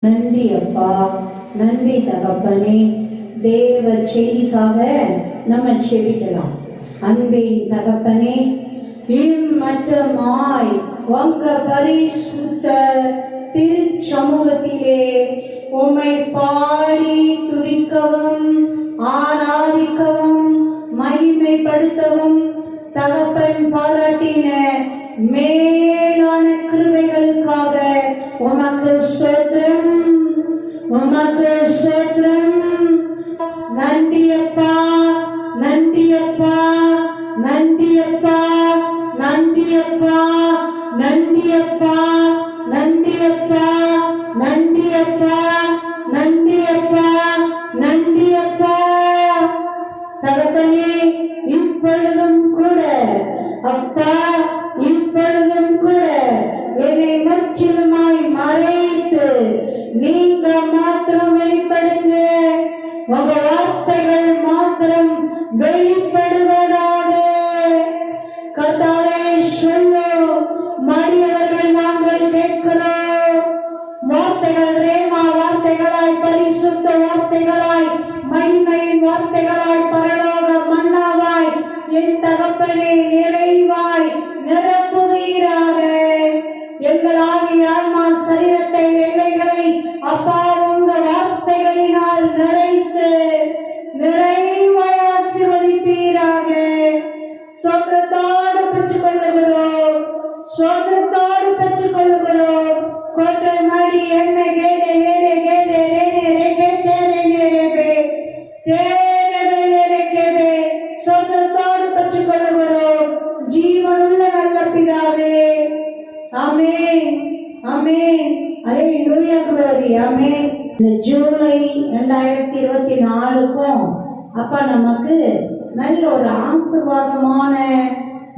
நன்றி அப்பா, நன்றி தகப்பனே. தேவ செய்திக்காக நம்ம செபிக்கலாம். அன்பின் தகப்பனே, இம்மட்டுமாய் உங்க பரிசுத்த திருச்சமூகத்திலே உம்மை பாடி துதிக்கவும் ஆராதிக்கவும் மகிமைப்படுத்தவும் தகப்பன் பாராட்டின மேலான கிருபைகளுக்காக உமக்கு ஸ்தோத்திரம், உமக்கு ஸ்தோத்திரம். நன்றி அப்பா, நன்றி அப்பா, நன்றி அப்பா, நன்றி அப்பா, நன்றி அப்பா, நன்றி அப்பா, நன்றி அப்பா, நன்றி அப்பா, நன்றி அப்பா. தகப்பனே, இப்பொழுதும் கூட அப்பா, இப்பொழுதும் கூட என்னை முற்றிலுமாய் மறைத்து நீங்க மாத்திரம் வெளிப்படுங்க. உங்க வார்த்தைகள் மாத்திரம் வெளிப்படுவதாக. கர்த்தாவே, சொல்லும் மடியவர்கள் நாங்கள் கேட்கிறோம். வார்த்தைகள் ரேமா வார்த்தைகளாய், பரிசுத்த வார்த்தைகளாய், மகிமையின் வார்த்தைகளாய், பரலோக மன்னாவாய் என் தகப்பனே நிறைவாய் நிரப்புவீராக. எங்கள் ஆவி ஆன்மா சரீரத்தை எல்லைகளை அப்பா உங்க வார்த்தைகளினால் நிறைத்து நிறைவாய் ஆசீர்வதிப்பீராக. சோத்திரத்தோடு பெற்றுக் கொள்ளுகிறோம், சோத்திரத்தோடு பெற்றுக் கொள்ளுகிறோம். கோட்டை மாடி என்ன கேடே நேரே கேடே ரேனே ரேகே தேரே நேரே தேரே கேடே சோத்திரத்தோடு பெற்றுக் கொள்ளுகிறோம். ஜீவனுள்ள நல்ல பிதாவே, ஆமென், ஆமென், அல்லேலூயா, glory, ஆமென். இந்த ஜூலை 2024க்கும் அப்பா நமக்கு நல்ல ஒரு ஆசீர்வாதமான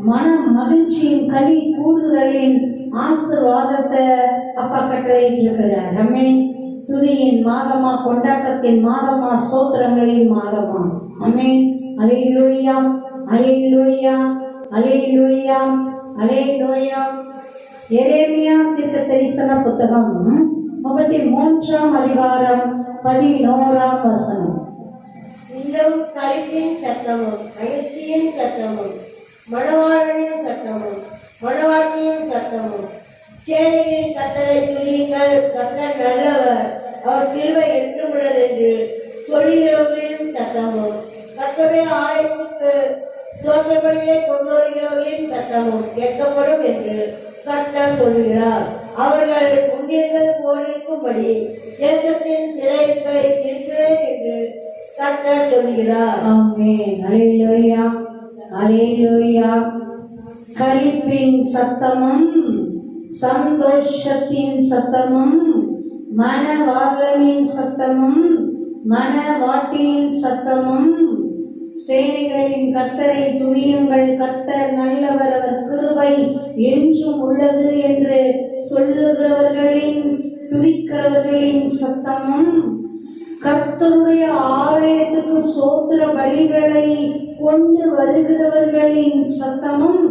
மன மகிழ்ச்சியின் களி கூடுதலின் ஆசீர்வாதத்தை அப்பா கட்டளையிட்டு இருக்கிறார். ஆமென். துதியின் மாதமா, கொண்டாட்டத்தின் மாதமா, ஸ்தோத்திரங்களின் மாதமா. ஆமென். அல்லேலூயா, அல்லேலூயா, அல்லேலூயா, அல்லேலூயா. எரேமியா தீர்க்கதரிசன புத்தகம் 33ஆம் அதிகாரம் 11ஆம் வசனம். இன்னும் கருத்தின் சத்தமும் அயற்சியின் சத்தமும் மணவாளனின் சத்தமும் மணவாட்டியின் சத்தமும் சேனைகளின் கர்த்தரை துதியுங்கள், கர்த்தர் நல்லவர், அவர் கிருபை என்றும் உள்ளதென்று சொல்லுகிறவர்களின் சத்தமும் கர்த்தருடைய ஆலயத்துக்கு சோத்திரப்பலிகளை கொண்டு வருகிறவர்களின் சத்தமும் கேட்கப்படும் என்று கர்த்தர் சொல்கிறார். அவர்கள் முன்னிருந்தது போலிருக்கும்படி தேசத்தின் சிறையிருப்பை இருக்கிறேன் என்று கர்த்தர் சொல்கிறார். ஆமென். அல்லேலூயா, அல்லேலூயா. களிப்பின் சத்தமும் சந்தோஷத்தின் சத்தமும் மணவாளனின் சத்தமும் மணவாட்டியின் சத்தமும் சேனைகளின் கர்த்தரை துதியுங்கள், கர்த்தர் நல்லவர், அவர் கிருபை என்றும் உள்ளது என்று சொல்லுகிறவர்களின் துதிக்கிறவர்களின் சத்தமும் கர்த்தருடைய ஆலயத்துக்கு சோத்திர பலிகளை கொண்டு வருகிறவர்களின் சத்தமும்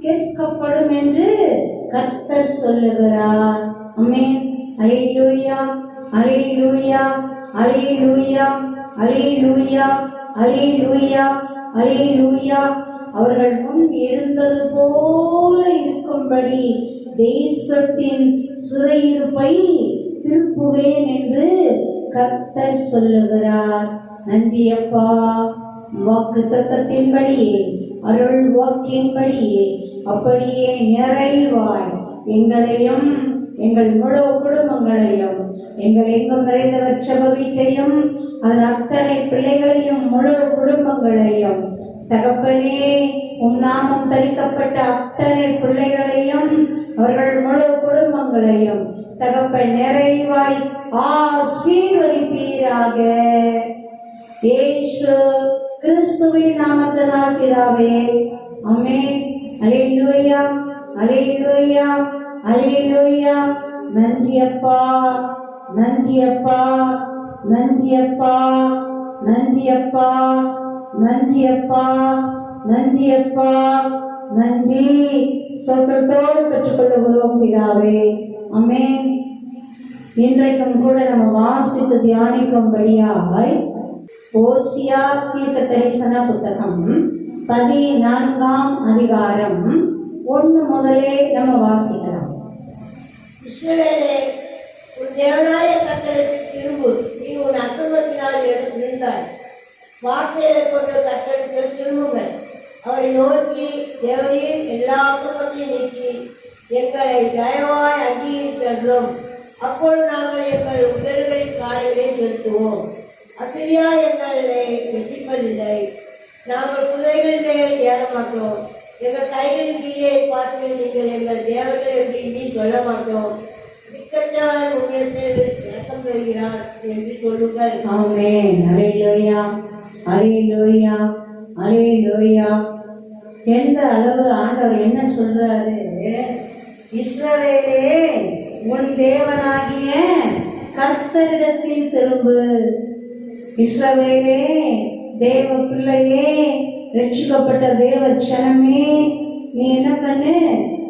கேட்கப்படும் என்று கர்த்தர் சொல்லுகிறார். ஆமென். அல்லேலூயா, அல்லேலூயா, அல்லேலூயா, அல்லேலூயா, அல்லேலூயா, அல்லேலூயா. அவர்கள் முன் இருந்தது போல இருக்கும்படி தேசத்தின் சிறையிருப்பை திருப்புவேன் என்று கர்த்தர் சொல்லுகிறார். நன்றி அப்பா. வாக்கு தத்தத்தின்படியே, அருள் வாக்கின்படியே அப்படியே நிறைவாய் எங்களையும் எங்கள் முழு குடும்பங்களையும் எங்கள் எங்கும் நிறைந்தவர் செப வீட்டையும் அதன் அத்தனை பிள்ளைகளையும் முழு குடும்பங்களையும் தகப்பனே உம் நாமம் தரிக்கப்பட்ட அத்தனை பிள்ளைகளையும் அவர்கள் முழு குடும்பங்களையும் தகப்பன் நிறைவாய் ஆசீர்வதிப்பீராக. இயேசு கிறிஸ்துவின் நாமத்தினால் பிதாவே, ஆமென். அல்லேலூயா, அல்லேலூயா, அல்லேலூயா. நன்றி அப்பா, நன்றி அப்பா, நன்றி அப்பா, நன்றி அப்பா, நன்றி அப்பா, நன்றி அப்பா, நன்றி. சொந்தத்தோடு பெற்றுக்கொள்ளுகிறோம் பிதாவே. ஆமென். இன்றைக்கும் கூட நம்ம வாசித்து தியானிக்கும்படியாய் ஓசியா தீர்க்க தரிசன புத்தகம் 14ஆம் அதிகாரம் 1 முதலே நம்ம வாசிக்கலாம். இஸ்ரவேலே, உன் தேவனாய கர்த்தருக்கு திரும்பு. நீ உன் அக்கிரமத்தினால் விழுந்தாய். வார்த்தைகளை கொண்டு கர்த்தருக்கு திரும்புங்கள். அவரை நோக்கி, தேவரீர் எல்லா அக்கிரமத்தையும் நீக்கி எங்களை தயவாய் அங்கீகரித்தோம். அப்பொழுது நாங்கள் எங்கள் உதடுகளின் காரியங்களை செலுத்துவோம். அசிரியா எங்களை வெற்றிப்பதில்லை. நாங்கள் குதிரைகள் மேல் ஏற மாட்டோம். எங்கள் கைகளின் கீழே பார்த்து நீங்கள் எங்கள் தேவர்கள் என்று இனி சொல்ல மாட்டோம். திக்கற்றவன் உன்னிடத்தில் இறக்கம் பெறுகிறான் என்று சொல்லுங்கள். ஆமென். அல்லேலூயா, அல்லேலூயா, அல்லேலூயா. எந்த அளவு ஆண்டவர் என்ன சொல்றாரு? இஸ்ரவேலே, உன் தேவனாகிய கர்த்தரிடத்தில் திரும்பு. இஸ்ரவேலே, தேவ பிள்ளையே, ரட்சிக்கப்பட்ட தேவ ஜனமே, நீ என்ன பண்ணு?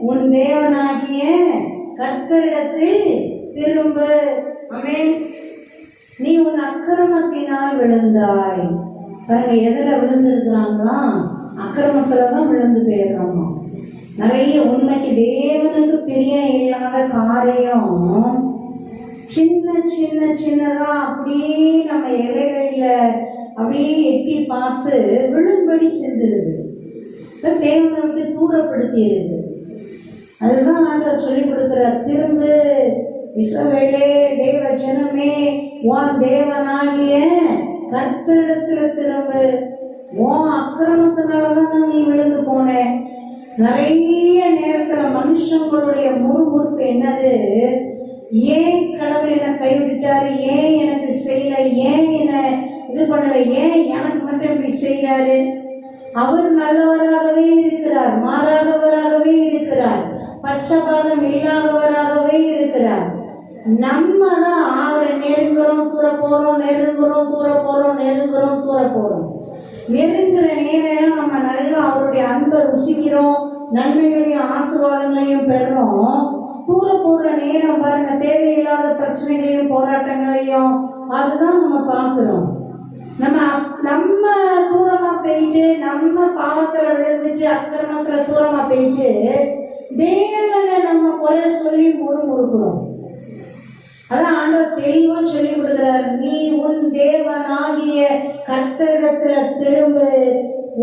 உன் தேவனாகிய கர்த்தரிடத்தில் திரும்பு. ஆமென். நீ உன் அக்கிரமத்தினால் விழுந்தாய். பாருங்க, எதுல விழுந்திருக்கிறாங்களா? அக்கிரமத்துல தான் விழுந்து போயிடுறாங்க. நிறைய உண்மைக்கு தேவனுக்கு பிரியம் இல்லாத காரியம் சின்ன சின்ன சின்னதா அப்படியே நம்ம இலைகளில அப்படியே எட்டி பார்த்து விழும்படி செஞ்சிருது. தேவனை வந்து தூரப்படுத்திடுது. அதுதான் ஆண்டவர் சொல்லி கொடுக்கிறார். திரும்பு இஸ்ரவேலே, தேவ ஜனமே, உன் தேவனாகிய கர்த்தரிடத்துல திரும்பு. உன் அக்கிரமத்தினாலதான் நீ விழுந்து போன. நிறைய நேரத்துல மனுஷங்களுடைய முறுமுறுப்பு என்னது? ஏன் கடவுள் என்னை கைவிட்டாரு? ஏன் எனக்கு செய்யல? ஏன் என்ன இது பண்ணல? ஏன் எனக்கு மட்டும் இப்படி செய்யறாரு? அவர் நல்லவராகவே இருக்கிறார், மாறாதவராகவே இருக்கிறார், பட்சபாதம் இல்லாதவராகவே இருக்கிறார். நம்ம தான் அவரை நெருங்குறோம், தூர போறோம், நெருங்குறோம், தூர போறோம், நெருங்குறோம், தூர போறோம். நெருங்குற நேரம் நம்ம நல்லா அவருடைய அன்பை ருசிக்கிறோம், நன்மைகளையும் ஆசீர்வாதங்களையும் பெறணும். தூர போடுற நேரம் பாருங்க, தேவையில்லாத பிரச்சனைகளையும் போராட்டங்களையும் அதுதான் நம்ம பார்க்கிறோம். நம்ம தூரமா போயிட்டு, நம்ம பாவத்துல விழுந்துட்டு, அக்கிரமத்துல தூரமா போயிட்டு தேவனை நம்ம குறை சொல்லி முறுமுறுக்கிறோம். அதான் ஆண்டவர் தெளிவா சொல்லி கொடுக்கிறார். நீ உன் தேவனாகிய கர்த்தரிடத்துல திரும்பு.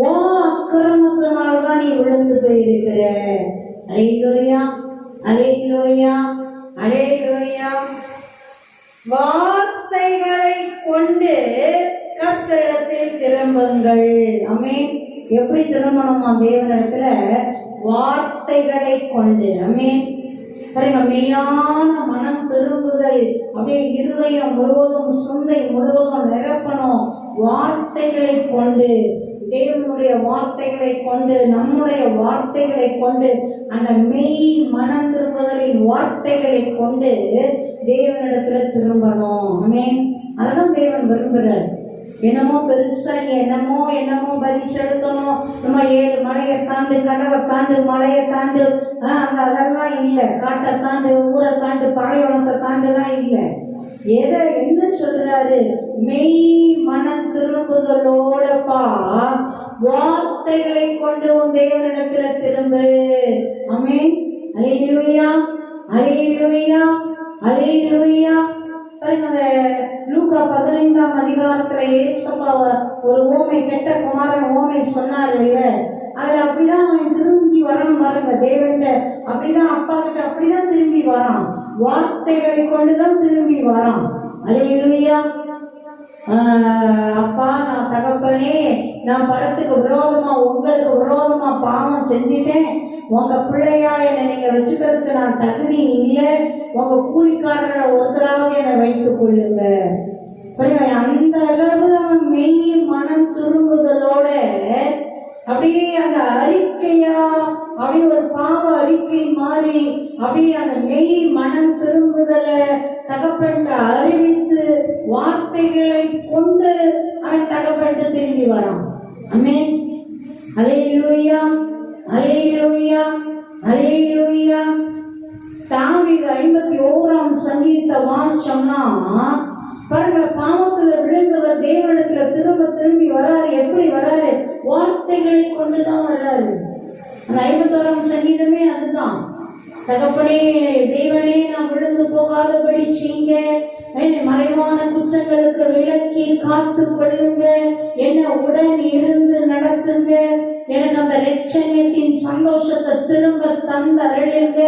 ஓ அக்கிரமத்தினால்தான் நீ விழுந்து போயிருக்கிற. அல்லேலூயா, அல்லேலூயா, அல்லேலூயா. வார்த்தைகளை கொண்டு கர்த்தரிடத்தில் திரும்புங்கள். ஆமென். எப்படி திரும்பணுமா தேவனிடத்துல? வார்த்தைகளை கொண்டு. ஆமென். பாருங்க, மெய்யான மனம் திரும்புதல் அப்படியே இருதயம் முழுவதும், சிந்தை முழுவதும் நிரப்பணும். வார்த்தைகளை கொண்டு, தேவனுடைய வார்த்தைகளை கொண்டு, நம்முடைய வார்த்தைகளை கொண்டு, அந்த மெய் மனம் திரும்புதலின் வார்த்தைகளை கொண்டு தேவனிடத்துல திரும்பணும். ஆமென். அதான் தேவன் விரும்புகிறார். என்னமோ பெருசா என்னமோ பலி செலுத்தணும், நம்ம 7 மலையை தாண்டு, கடலை தாண்டு, மலையை தாண்டு, அதெல்லாம் இல்லை. காட்டை தாண்டு, ஊரை தாண்டு, பாலைவனத்தை தாண்டுலாம் இல்லை. என்ன சொல்றாரு? மெய் மனம் திரும்புதலோடப்பா வார்த்தைகளை கொண்டு உன் தேவனிடத்துல திரும்பு. ஆமென். அல்லேலூயா, அல்லேலூயா, அல்லேலூயா. பாருங்க, லூக்கா 15ஆம் அதிகாரத்துல ஏசப்பா ஒரு ஓமை, கெட்ட குமாரன் ஓமை சொன்னார்ல, அதுல அப்படிதான் அவன் திரும்பி வரான். பாருங்க, தேவன்கிட்ட அப்படிதான், அப்பா கிட்ட அப்படிதான் திரும்பி வரான். வார்த்தைகளை கொண்டுதான் திரும்பி வரான். அல்லேலூயா. அப்பா, நான் தகப்பனே, நான் பரத்துக்கு விரோதமா, உங்களுக்கு விரோதமா பாவம் செஞ்சிட்டேன். உங்க பிள்ளையா என்னை நீங்க வச்சுக்கிறதுக்கு நான் தகுதி இல்லை. உங்க கூலிக்காரரை ஒருத்தராவது என்னை வைத்துக் கொள்ளுங்க. அந்த அளவு அவன் மெய் மனம் திரும்புதலோட அப்படியே அந்த அறிக்கையா, அப்படியே ஒரு பாவ அறிக்கை மாறி, அப்படியே அந்த மெய் மனம் திரும்புதலை தகப்பன்ட்ட அறிவித்து வார்த்தைகளை கொண்டு அவன் தகப்பன்ட்ட திரும்பி வரான். ஆமென். அல்லேலூயா, அல்லேலூயா, அல்லேலூயா. தாவீது 51ஆம் சங்கீதத்தை வாசிச்சோம்னா பாருங்க, பாவத்துல விழுந்தவர் தேவனிடத்துல திரும்ப திரும்பி வராரு. எப்படி வராரு? வார்த்தைகளை கொண்டுதான் வர்றாரு. அந்த 51ஆம் சங்கீதமே அதுதான். தகப்பனே, தேவனே, நான் விழுந்து போகாதபடி செய்யுங்க, என்னை மறைவான குற்றங்களுக்கு விலக்கி காத்து கொள்ளுங்க, என்னை உடன் இருந்து நடத்துங்க, எனக்கு அந்த லட்சணத்தின் சந்தோஷத்தை திரும்ப தந்து அருளுங்க,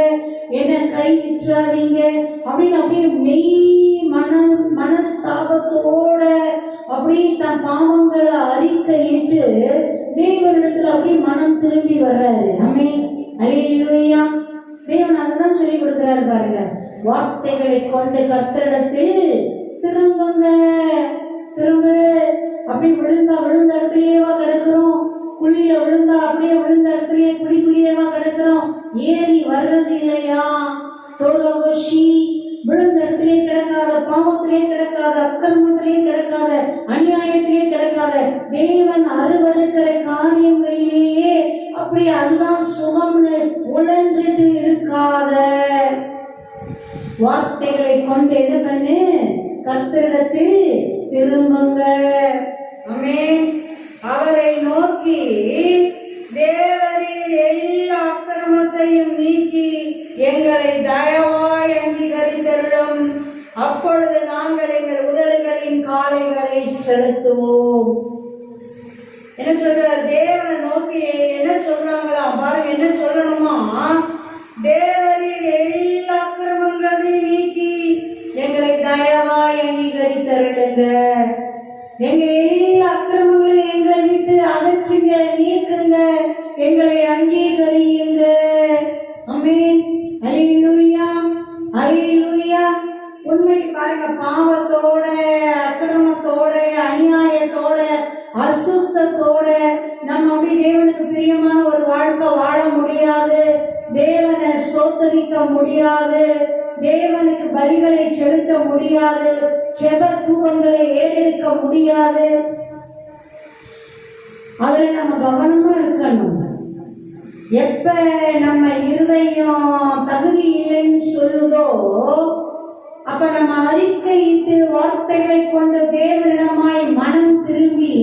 என்னை கை விட்டுறாதீங்க அப்படின்னு அப்படியே மெய் மனஸ்தாபத்தோட அப்படியே தன் பாவங்களை அறிக்கையிட்டு தேவனிடத்துல அப்படியே மனம் திரும்பி வர்றாரு. ஆமென், அல்லேலூயா. தேவன் அதுதான் சொல்லி கொடுக்கிறாரு பாருங்க. வார்த்தைகளை கொண்டு கர்த்தரிடத்தில் திரும்புங்க. திரும்ப அப்படி விழுந்த இடத்துலயேவா கிடக்கிறோம்? குழியில விழுந்தா அப்படியே விழுந்த இடத்துலயே குழிக்குழியேவா கிடக்கிறோம்? ஏறி வர்றது இல்லையா? தொழுவசி விழுந்த இடத்திலே கிடக்காத, பாவத்திலே கிடக்காத, அக்கிரமத்திலே கிடக்காத, அநியாயத்திலே கிடக்காத, தேவன் அருவருக்கிற காரியங்களிலேயே அப்படி அதுதான் சுகம்னு உழன்றுட்டு இருக்காத. வார்த்தைகளை கொண்டு என்ன பண்ணு? கர்த்தரிடத்தில் திரும்புங்க. ஆமென். அவரை நோக்கி, தேவரீர் எல்லா அக்கிரமத்தையும் நீக்கி எங்களை தயவாய் அங்கீகரித்தருளும், அப்பொழுது நாங்கள் எங்கள் உதடுகளின் காளைகளை செலுத்துவோம். என்ன சொல்றார்? தேவனை நோக்கி என்ன சொல்றாங்களா பாருங்க. என்ன சொல்லணுமா? தேவரீர் எல்லா அக்கிரமங்களையும் நீக்கி எங்களை தயவாய் அங்கீகரித்தருளுங்க. எங்க எல்லா அக்கிரமங்களையும் எங்களை விட்டு அகற்றுங்க, நீக்குங்க, எங்களை அங்கீகரியுங்க. ஆமென், அல்லேலூயா, அல்லேலூயா. உண்மை பாருங்க, பாவத்தோட, அக்கிரமத்தோட, அநியாயத்தோட, அசுத்தத்தோட நம்ம அப்படி தேவனுக்கு பிரியமான ஒரு வாழ்க்கை வாழ முடியாது. தேவனை ஸ்தோத்தரிக்க முடியாது. தேவனுக்கு பலிகளை செலுத்த முடியாது. ஜெப தூபங்களை ஏறெடுக்க முடியாது. அதுல நம்ம கவனமா இருக்கணும். எப்ப நம்ம இருதயம் தகுதி இல்லைன்னு சொல்லுதோ அப்ப நம்ம அறிக்கையிட்டு வார்த்தைகளை கொண்டு தேவனிடமாய் மனம் திரும்பி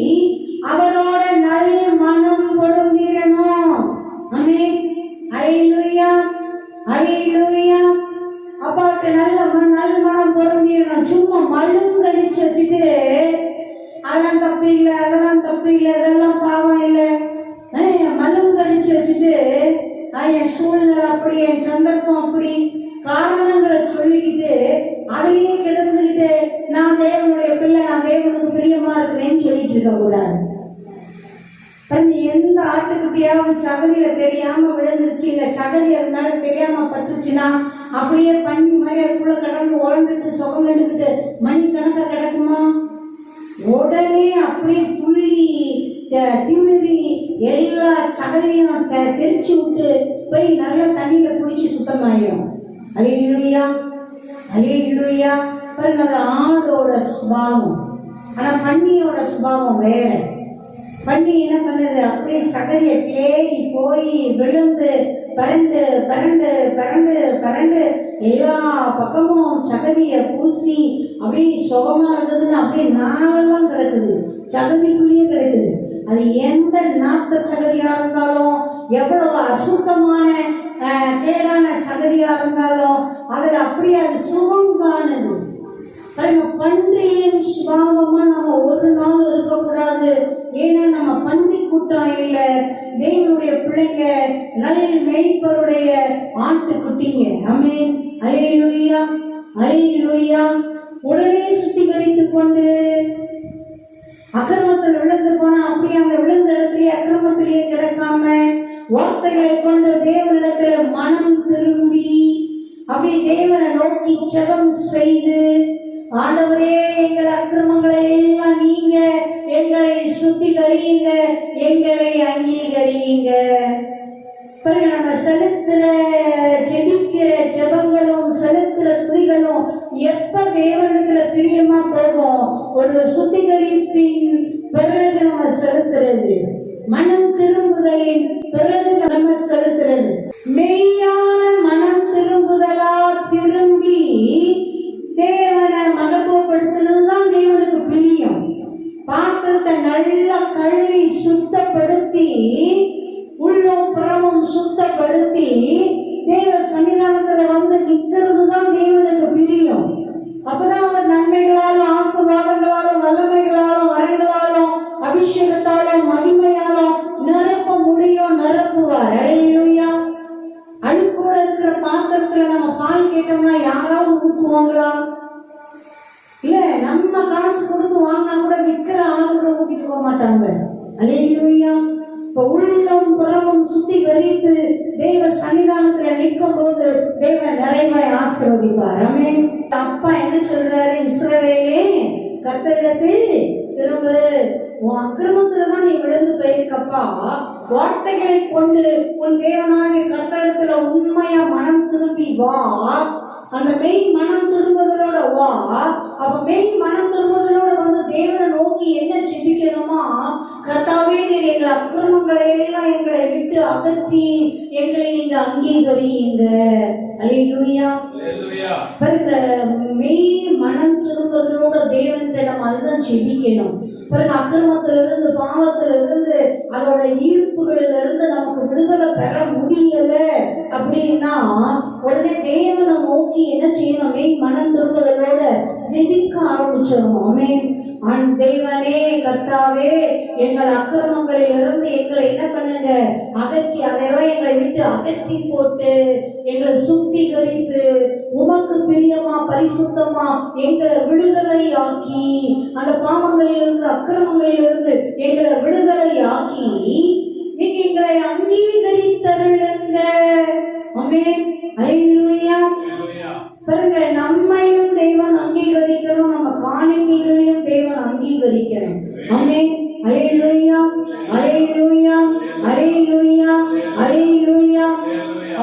அவரோட நல் மனம் பொருந்திடணும். ஆமென், அல்லேலூயா, அல்லேலூயா. அப்பாட்ட நல்ல மனம் பொருந்திடணும். சும்மா மழுங்கடிச்சு வச்சுட்டு அதெல்லாம் தப்பு இல்லை, அதெல்லாம் தப்பு இல்லை, அதெல்லாம் பாவம் இல்லை, மழுங்கடிச்சு வச்சுட்டு என் சூழ்நிலை அப்படி, என் சந்தர்ப்பம் அப்படி காரணங்களை சொல்லிக்கிட்டு அதுலயே கிடந்துக்கிட்டு நான் தேவனுடைய பிள்ளை, நான் தேவனுக்கு பிரியமா இருக்கிறேன்னு சொல்லிட்டு இருக்க கூடாது. எந்த ஆட்டுக்குட்டியாவது சகதியில தெரியாம விழுந்துருச்சு, இல்ல சகதி அது மேல தெரியாம பட்டுச்சுன்னா அப்படியே பண்ணி மாதிரி அதுக்குள்ள கடந்து உழந்துட்டு சுகம் கண்டுக்கிட்டு மணிக்கணக்கா கிடக்குமா? உடனே அப்படியே துள்ளி திமிரி எல்லா சகதியும் தெரிச்சு விட்டு போய் நல்ல தண்ணியில குடிச்சு சுத்தமாயிடும். அல்லேலூயா, அல்லேலூயா. பாருங்க, அது ஆடோட சுபாவம். ஆனா பன்னியோட சுபாவம் வேற. பன்னி என்ன பண்ணுது? அப்படியே சகதியை தேடி போய் விழுந்து பரண்டு பரண்டு பரண்டு பரண்டு எல்லா பக்கமும் சகதியை பூசி அப்படியே சுகமா இருக்குதுன்னு அப்படியே நாளெல்லாம் கிடக்குது, சகதிக்குள்ளேயே கிடக்குது. அது எந்த நாத்த சகதியா இருந்தாலும், எவ்வளவு அசுத்தமான கேடான சகதியா இருந்தாலும் அதுல அப்படியே அது சுகம் காணுது. பன்றியின் சுபாவமா நம்ம ஒரு நாள் இருக்கக்கூடாது. ஏன்னா நம்ம பன்றி கூட்டம் இல்லை, தேவனுடைய பிள்ளைங்க, நல் மேய்ப்பருடைய ஆட்டுக்குட்டிங்க. ஆமென், அல்லேலூயா, அல்லேலூயா. உடனே சுத்திகரித்து கொண்டு அக்கிரமத்தில் விழுந்து போனா அப்படியே அந்த விழுந்த இடத்துலயே அக்கிரமத்திலேயே கிடக்காம வார்த்தைகளை கொண்டு தேவனிடத்துல மனம் திரும்பி அப்படி தேவனை நோக்கி ஜெபம் செய்து, ஆண்டவரே எங்கள் அக்கிரமங்களை எல்லாம் நீங்க எங்களை சுத்திகரியுங்க, எங்களை அங்கீகரியுங்க. நம்ம செலுத்துற ஜெபிக்கிற ஜெபங்களும் செலுத்துற துதிகளும் எப்ப தேவனிடத்துல பிரியமா போகும்? ஒரு சுத்திகரிப்பின் பிறகு நம்ம செலுத்துறது, மனம் திரும்புதலின் பிறகு நம்ம செலுத்துறது. மெய்யான மனம் திரும்புதல் தூண்டுதலா திரும்பி தேவனை மகத்துவப்படுத்துறது தான் தேவனுக்கு பிரியம். பாத்திரத்தை நல்லா கழுவி சுத்தப்படுத்தி உள்ளும் புறமும் சுத்தப்படுத்தி தேவ சன்னிதானத்துல வந்து நிக்கிறது தான் தேவனுக்கு பிரியம். அப்பதான் அவர் நன்மைகளாலும் ஆசீர்வாதங்களாலும் வல்லமைகளாலும் வரங்களாலும் அபிஷேகத்தாலும் மகிமையாலும் நிரப்ப முடியும், நிரப்புவார். அல்லேலூயா. அழுக்கோட இருக்கிற பாத்திரத்துல நம்ம பால் கேட்டோம்னா யாராவது ஊத்துவாங்களா? இல்ல, நம்ம காசு கொடுத்து வாங்கினா கூட விற்கிற ஆளு கூட ஊத்திட்டு போக மாட்டாங்க. அல்லேலூயா. இப்ப உள்ளம் புறமும் சுத்திகரித்து தெய்வ சன்னிதானத்துல நிற்கும் போது தேவன் நிறைவாய் ஆசீர்வதிப்பார். ஆமென். அப்பா என்ன சொல்றாரு? இஸ்ரவேலே, கர்த்தரிடத்தில் திரும்ப, உன் அக்கிரமத்துலதான் நீ விழுந்து போயிருக்கப்பா. வார்த்தைகளை கொண்டு உன் தேவனாகிய கர்த்தரிடத்துல உண்மையா மனம் திரும்பி வா. அந்த மெய் மனம் திரும்புதலோட வா. அப்ப மெய் மனம் திரும்புதலோட வந்து தேவனை நோக்கி என்ன ஜெபிக்கணுமா? கர்த்தாவே, நீர் எங்கள் அக்கிரமங்களை எல்லாம் எங்களை விட்டு அகற்றி எங்களை நீங்க அங்கீகரியுங்க. அல்லேலூயா. பிறகு மெய் மனம் திரும்புதலோட தேவன்கிட்ட நம்ம அதுதான் ஜெபிக்கணும். பிறகு அக்கிரமத்திலிருந்து பாவத்திலிருந்து அதோட ஈர்ப்புகளிலிருந்து நமக்கு விடுதலை பெற முடியல அப்படின்னா உடனே தேவனை நோக்கி என்ன செய்யணும்? மனம் திரும்புதலோட ஜெபிக்க ஆரம்பிச்சிடணும். ஆமென். தேவனே, கர்த்தாவே, எங்கள் அக்கிரமங்களிலிருந்து எங்களை என்ன பண்ணுங்க? அகற்றி, அதெல்லாம் எங்களை விட்டு அகற்றி போட்டு எங்களை சுத்திகரித்து உமக்கு பிரியமா பரிசுத்தமா எங்களை விடுதலை ஆக்கி, அந்த பாவங்களிலிருந்து அக்கிரமங்களிலிருந்து எங்களை விடுதலை ஆக்கி நீங்க எங்களை அங்கீகரித்தருளுங்க. ஆமென். அல்லேலூயா. பிறகு நம்மையும் தேவன் அங்கீகரிக்கணும், நம்ம காணிக்கைகளையும் தேவன் அங்கீகரிக்கணும். ஆமென். அல்லேலூயா. அல்லேலூயா. அல்லேலூயா. அல்லேலூயா.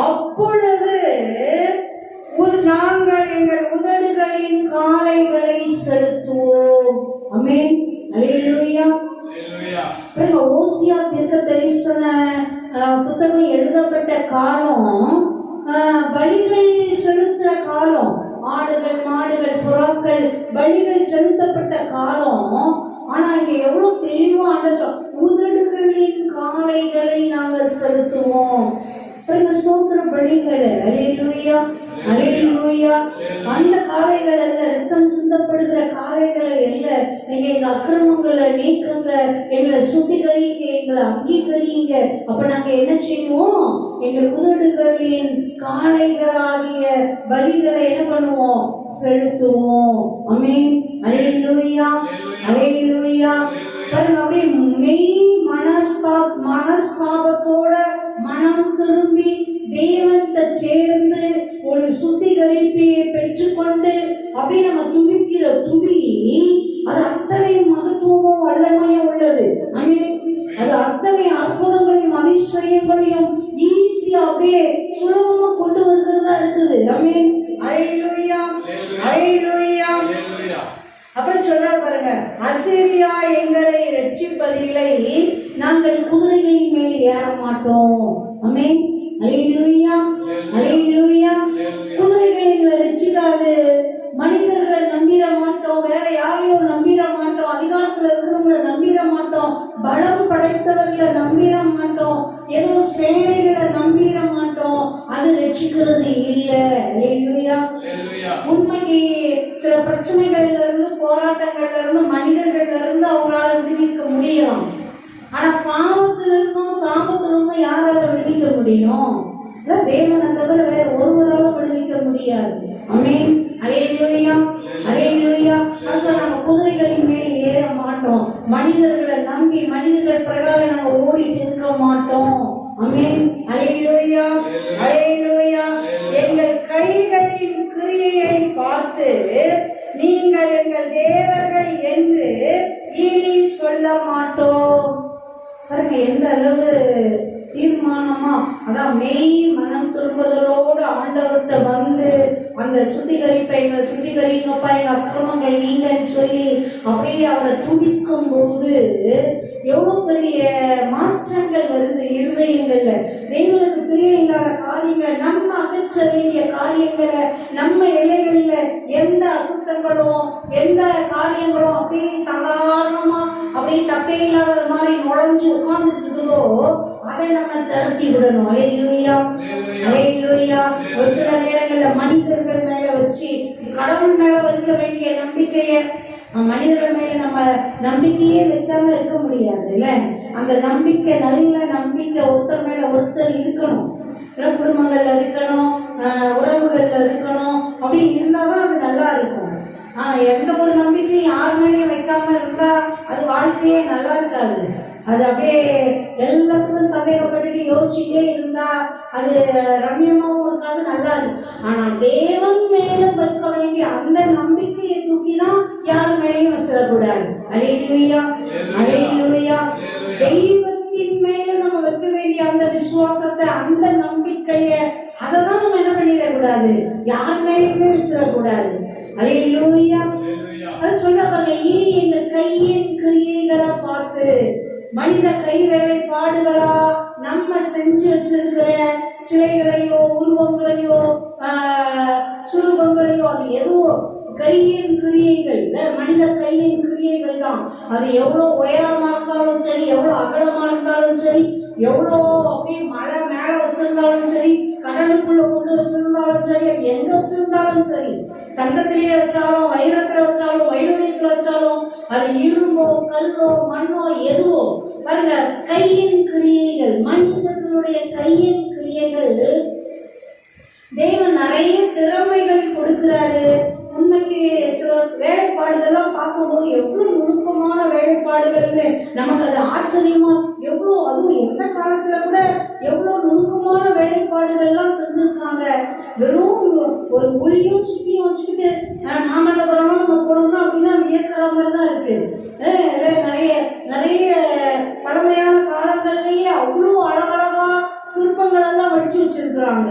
அப்பொழுது நாங்கள் எங்கள் உதடுகளின் காளைகளை செலுத்துவோம். ஆமென். அல்லேலூயா. பிறகு ஓசியா தீர்க்க தரிசன புத்தகம் எழுதப்பட்ட காலம் பலிகள் செலுத்துற காலம். ஆடுகள், மாடுகள், புறாக்கள் பலிகள் செலுத்தப்பட்ட காலம். ஆனா இங்க எவ்வளவு தெளிவா உதடுகளின் காளைகளை நாங்கள் செலுத்துவோம். பிறகு ஸ்தோத்திர பலிகள். அல்லேலூயா. அல்லேலூயா. அந்த காளைகள் அல்ல, ரத்தம் சிந்தப்படுகிற காளைகளை அல்ல. நீங்க எங்க அக்கிரமங்களை நீக்குங்க, எங்களை சுத்திகரிங்க, எங்களை அங்கீகரிங்க. அப்ப நாங்க என்ன செய்வோம்? எங்கள் உதடுகளின் காளைகளாகிய பலிகளை என்ன பண்ணுவோம்? செலுத்துவோம். ஆமென். அல்லேலூயா. அல்லேலூயா. அப்படியே மெய் மனஸ்தாபத்தோட மனம் திரும்பி தேவன்கிட்ட சேர்ந்து ஒரு சுத்திகரிப்பையை பெற்றுக்கொண்டு அப்படி நம்ம துதிக்கிற துதி அது அத்தனை மகத்துவமும் வல்லமையும் உள்ளது. அது அத்தனை அற்புதங்களையும் அதிசயங்களையும் ஈஸியா அப்படியே சுலபமா கொண்டு வருகிறதா இருக்குது. ஆமென். அல்லேலூயா. அல்லேலூயா. அப்புறம் சொல்ல பாருங்க, அசீரியா எங்களை ரட்சிப்பதில்லை, நாங்கள் குதிரைகளின் மேல் ஏற மாட்டோம். ஆமென். அல்லேலூயா. அல்லேலூயா. குதிரைகளை எங்களை ரட்சிக்காது. மனிதர்களை நம்பிட மாட்டோம், வேற யாரையும் நம்பிட மாட்டோம், அதிகாரத்துல இருக்கிறவங்களை நம்பிட மாட்டோம், பலம் படைத்தவர்களை நம்பிட மாட்டோம், ஏதோ சேனைகளை நம்பிட மாட்டோம். அது ரட்சிக்கிறது இல்லை. அல்லேலூயா. உண்மைக்கு சில பிரச்சனைகள்ல இருந்து, போராட்டங்கள்ல இருந்து, மனிதர்கள்ல இருந்து அவங்களால விடுவிக்க முடியலாம். ஆனா பாவத்திலிருந்தும் சாபத்திலிருந்தும் யாரால விடுவிக்க முடியும்? தேவனை தவிர வேற ஒருவரால விடுவிக்க முடியாது. ஆமென். அல்லேலூயா. அல்லேலூயா. நாங்க குதிரைகளின் மேல் ஏற மாட்டோம், மனிதர்களை நம்பி மனிதர்கள் பிரகாரம் நாங்க ஓடிட்டு இருக்க மாட்டோம். ஆமென். அல்லேலூயா. அல்லேலூயா. எங்கள் கைகளின் கிரியையை பார்த்து நீங்கள் எங்கள் தேவர்கள் என்று இனி சொல்ல மாட்டோம். பாருங்க எந்த அளவு தீர்மானமா, அதான் மெய் மனம் திரும்புதலோடு ஆண்டவர்கிட்ட வந்து அந்த சுத்திகரிப்பை எங்களை சுத்திகரிங்கப்பா, எங்க அக்கிரமங்கள் நீங்கன்னு சொல்லி அப்படியே அவரை துதிக்கும் போது எவ்வளவு பெரிய மாற்றங்கள் வருது இருதயங்கள்ல. தெய்வனுக்கு பிரிய இல்லாத காரியங்கள், நம்ம அகற்ற வேண்டிய காரியங்கள் காரியங்களும் அப்படியே சாதாரணமா அப்படியே தப்பே இல்லாத மாதிரி நுழைஞ்சு உட்கார்ந்துட்டு இருக்குதோ அதை நம்ம திரட்டி விடணும். அல்லேலூயா, அல்லேலூயா. ஒரு சில நேரங்கள்ல மனிதர்கள் மேல வச்சு கடவுள் மேல வைக்க வேண்டிய நம்பிக்கைய மனிதர்கள் மேல நம்ம நம்பிக்கையே வைக்காம இருக்க முடியாது இல்ல. அந்த நம்பிக்கை, நல்ல நம்பிக்கை ஒருத்தர் மேல ஒருத்தர் இருக்கணும், குடும்பங்கள்ல இருக்கணும், உறவுகள்ல இருக்கணும். அப்படி இருந்தாதான் அது நல்லா இருக்கும். எந்த ஒரு நம்பிக்கையும் யார் மேலேயும் வைக்காம இருந்தா அது வாழ்க்கையே நல்லா இருக்காது. அது அப்படியே எல்லாத்துக்கும் சந்தேகப்பட்டுட்டு யோசிச்சுட்டே இருந்தா அது ரம்யமாவும் இருக்காது, நல்லா இருக்கும். ஆனா தேவன் மேல வைக்க வேண்டிய அந்த நம்பிக்கையை தூக்கிதான் யார் மேலேயும் வச்சிடக்கூடாது. அல்லேலூயா, அல்லேலூயா. தெய்வத்தின் மேல நம்ம வைக்க வேண்டிய அந்த விசுவாசத்தை, அந்த நம்பிக்கைய, அதைதான் நம்ம என்ன பண்ணிடக்கூடாது, யார் மேலேயுமே வச்சிடக்கூடாது. அல்லேலூயா. அது சொல்றாங்க, இனி எங்க கையின் கிரியைகளை பார்த்து, மனித கை வேலைப்பாடுகளா நம்ம செஞ்சு வச்சிருக்கிற சிலைகளையோ உருவங்களையோ சுரூபங்களையோ, அது எதுவோ கையின் கிரியைகள், மனித கையின் கிரியைகள் தான். அது எவ்வளோ உயரமா இருந்தாலும் சரி, எவ்வளோ அகலமா இருந்தாலும் சரி, எவ்வளோ அப்படியே மலை மேல வச்சிருந்தாலும் சரி, கடலுக்குள்ள கொண்டு வச்சிருந்தாலும் சரி, அது எங்க வச்சிருந்தாலும் சரி, தங்கத்திலேயே வச்சாலும், வைரத்துல வச்சாலும், வைடூரியத்துல வச்சாலும், அது இரும்போ கல்லோ மண்ணோ எதுவோ, பாருங்க, கையின் கிரியைகள், மனிதர்களுடைய கையின் கிரியைகள். தேவன் நிறைய திறமைகள் கொடுக்கிறாரு. உண்மைக்கு சில வேலைப்பாடுகள்லாம் பார்க்கும்போது எவ்வளவு நுணுக்கமான வேலைப்பாடுகள்னு நமக்கு அது ஆச்சரியமா, எவ்வளோ, அதுவும் எந்த காலத்துல கூட எவ்வளவு நுணுக்கமான வேலைப்பாடுகள்லாம் செஞ்சிருக்காங்க. வெறும் ஒரு ஒளியும் சுட்டியும் வச்சுக்கிட்டு நாம என்ன பண்ணணும், நம்ம போடணும் அப்படிதான் வியக்கிற மாதிரி தான் இருக்கு. நிறைய நிறைய பழமையான காலங்கள்லயே அவ்வளோ அழகழகா சிற்பங்கள் எல்லாம் வடிச்சு வச்சிருக்கிறாங்க.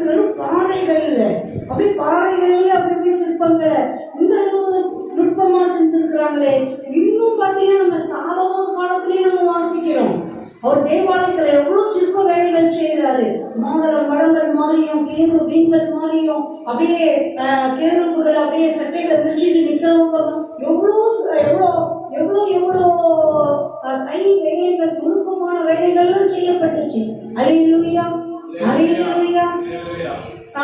வெறும் பாறைகள் இல்லை, அப்படி பாறைகள்லயே அப்படி சிற்பங்களை இந்த அளவு நுட்பமா செஞ்சிருக்கிறாங்களே. இன்னும் பார்த்தீங்கன்னா நம்ம சாலமோன் காலத்திலேயே நம்ம வாசிக்கிறோம், அவர் தேவாலயத்துல எவ்வளவு சிற்ப வேலைகள் செய்யறாரு. மாதளம் பழங்கள் மாதிரியும், கேரு மீன்கள் மாதிரியும், அப்படியே கேருப்புகள் அப்படியே சட்டைகளை பிடிச்சிட்டு நிக்கிறவங்க, எவ்வளோ எவ்வளோ எவ்வளோ எவ்வளோ கை வேலைகள், நுணுக்கமான வேலைகள்லாம் செய்யப்பட்டுச்சு. அல்லேலூயா, அல்லேலூயா.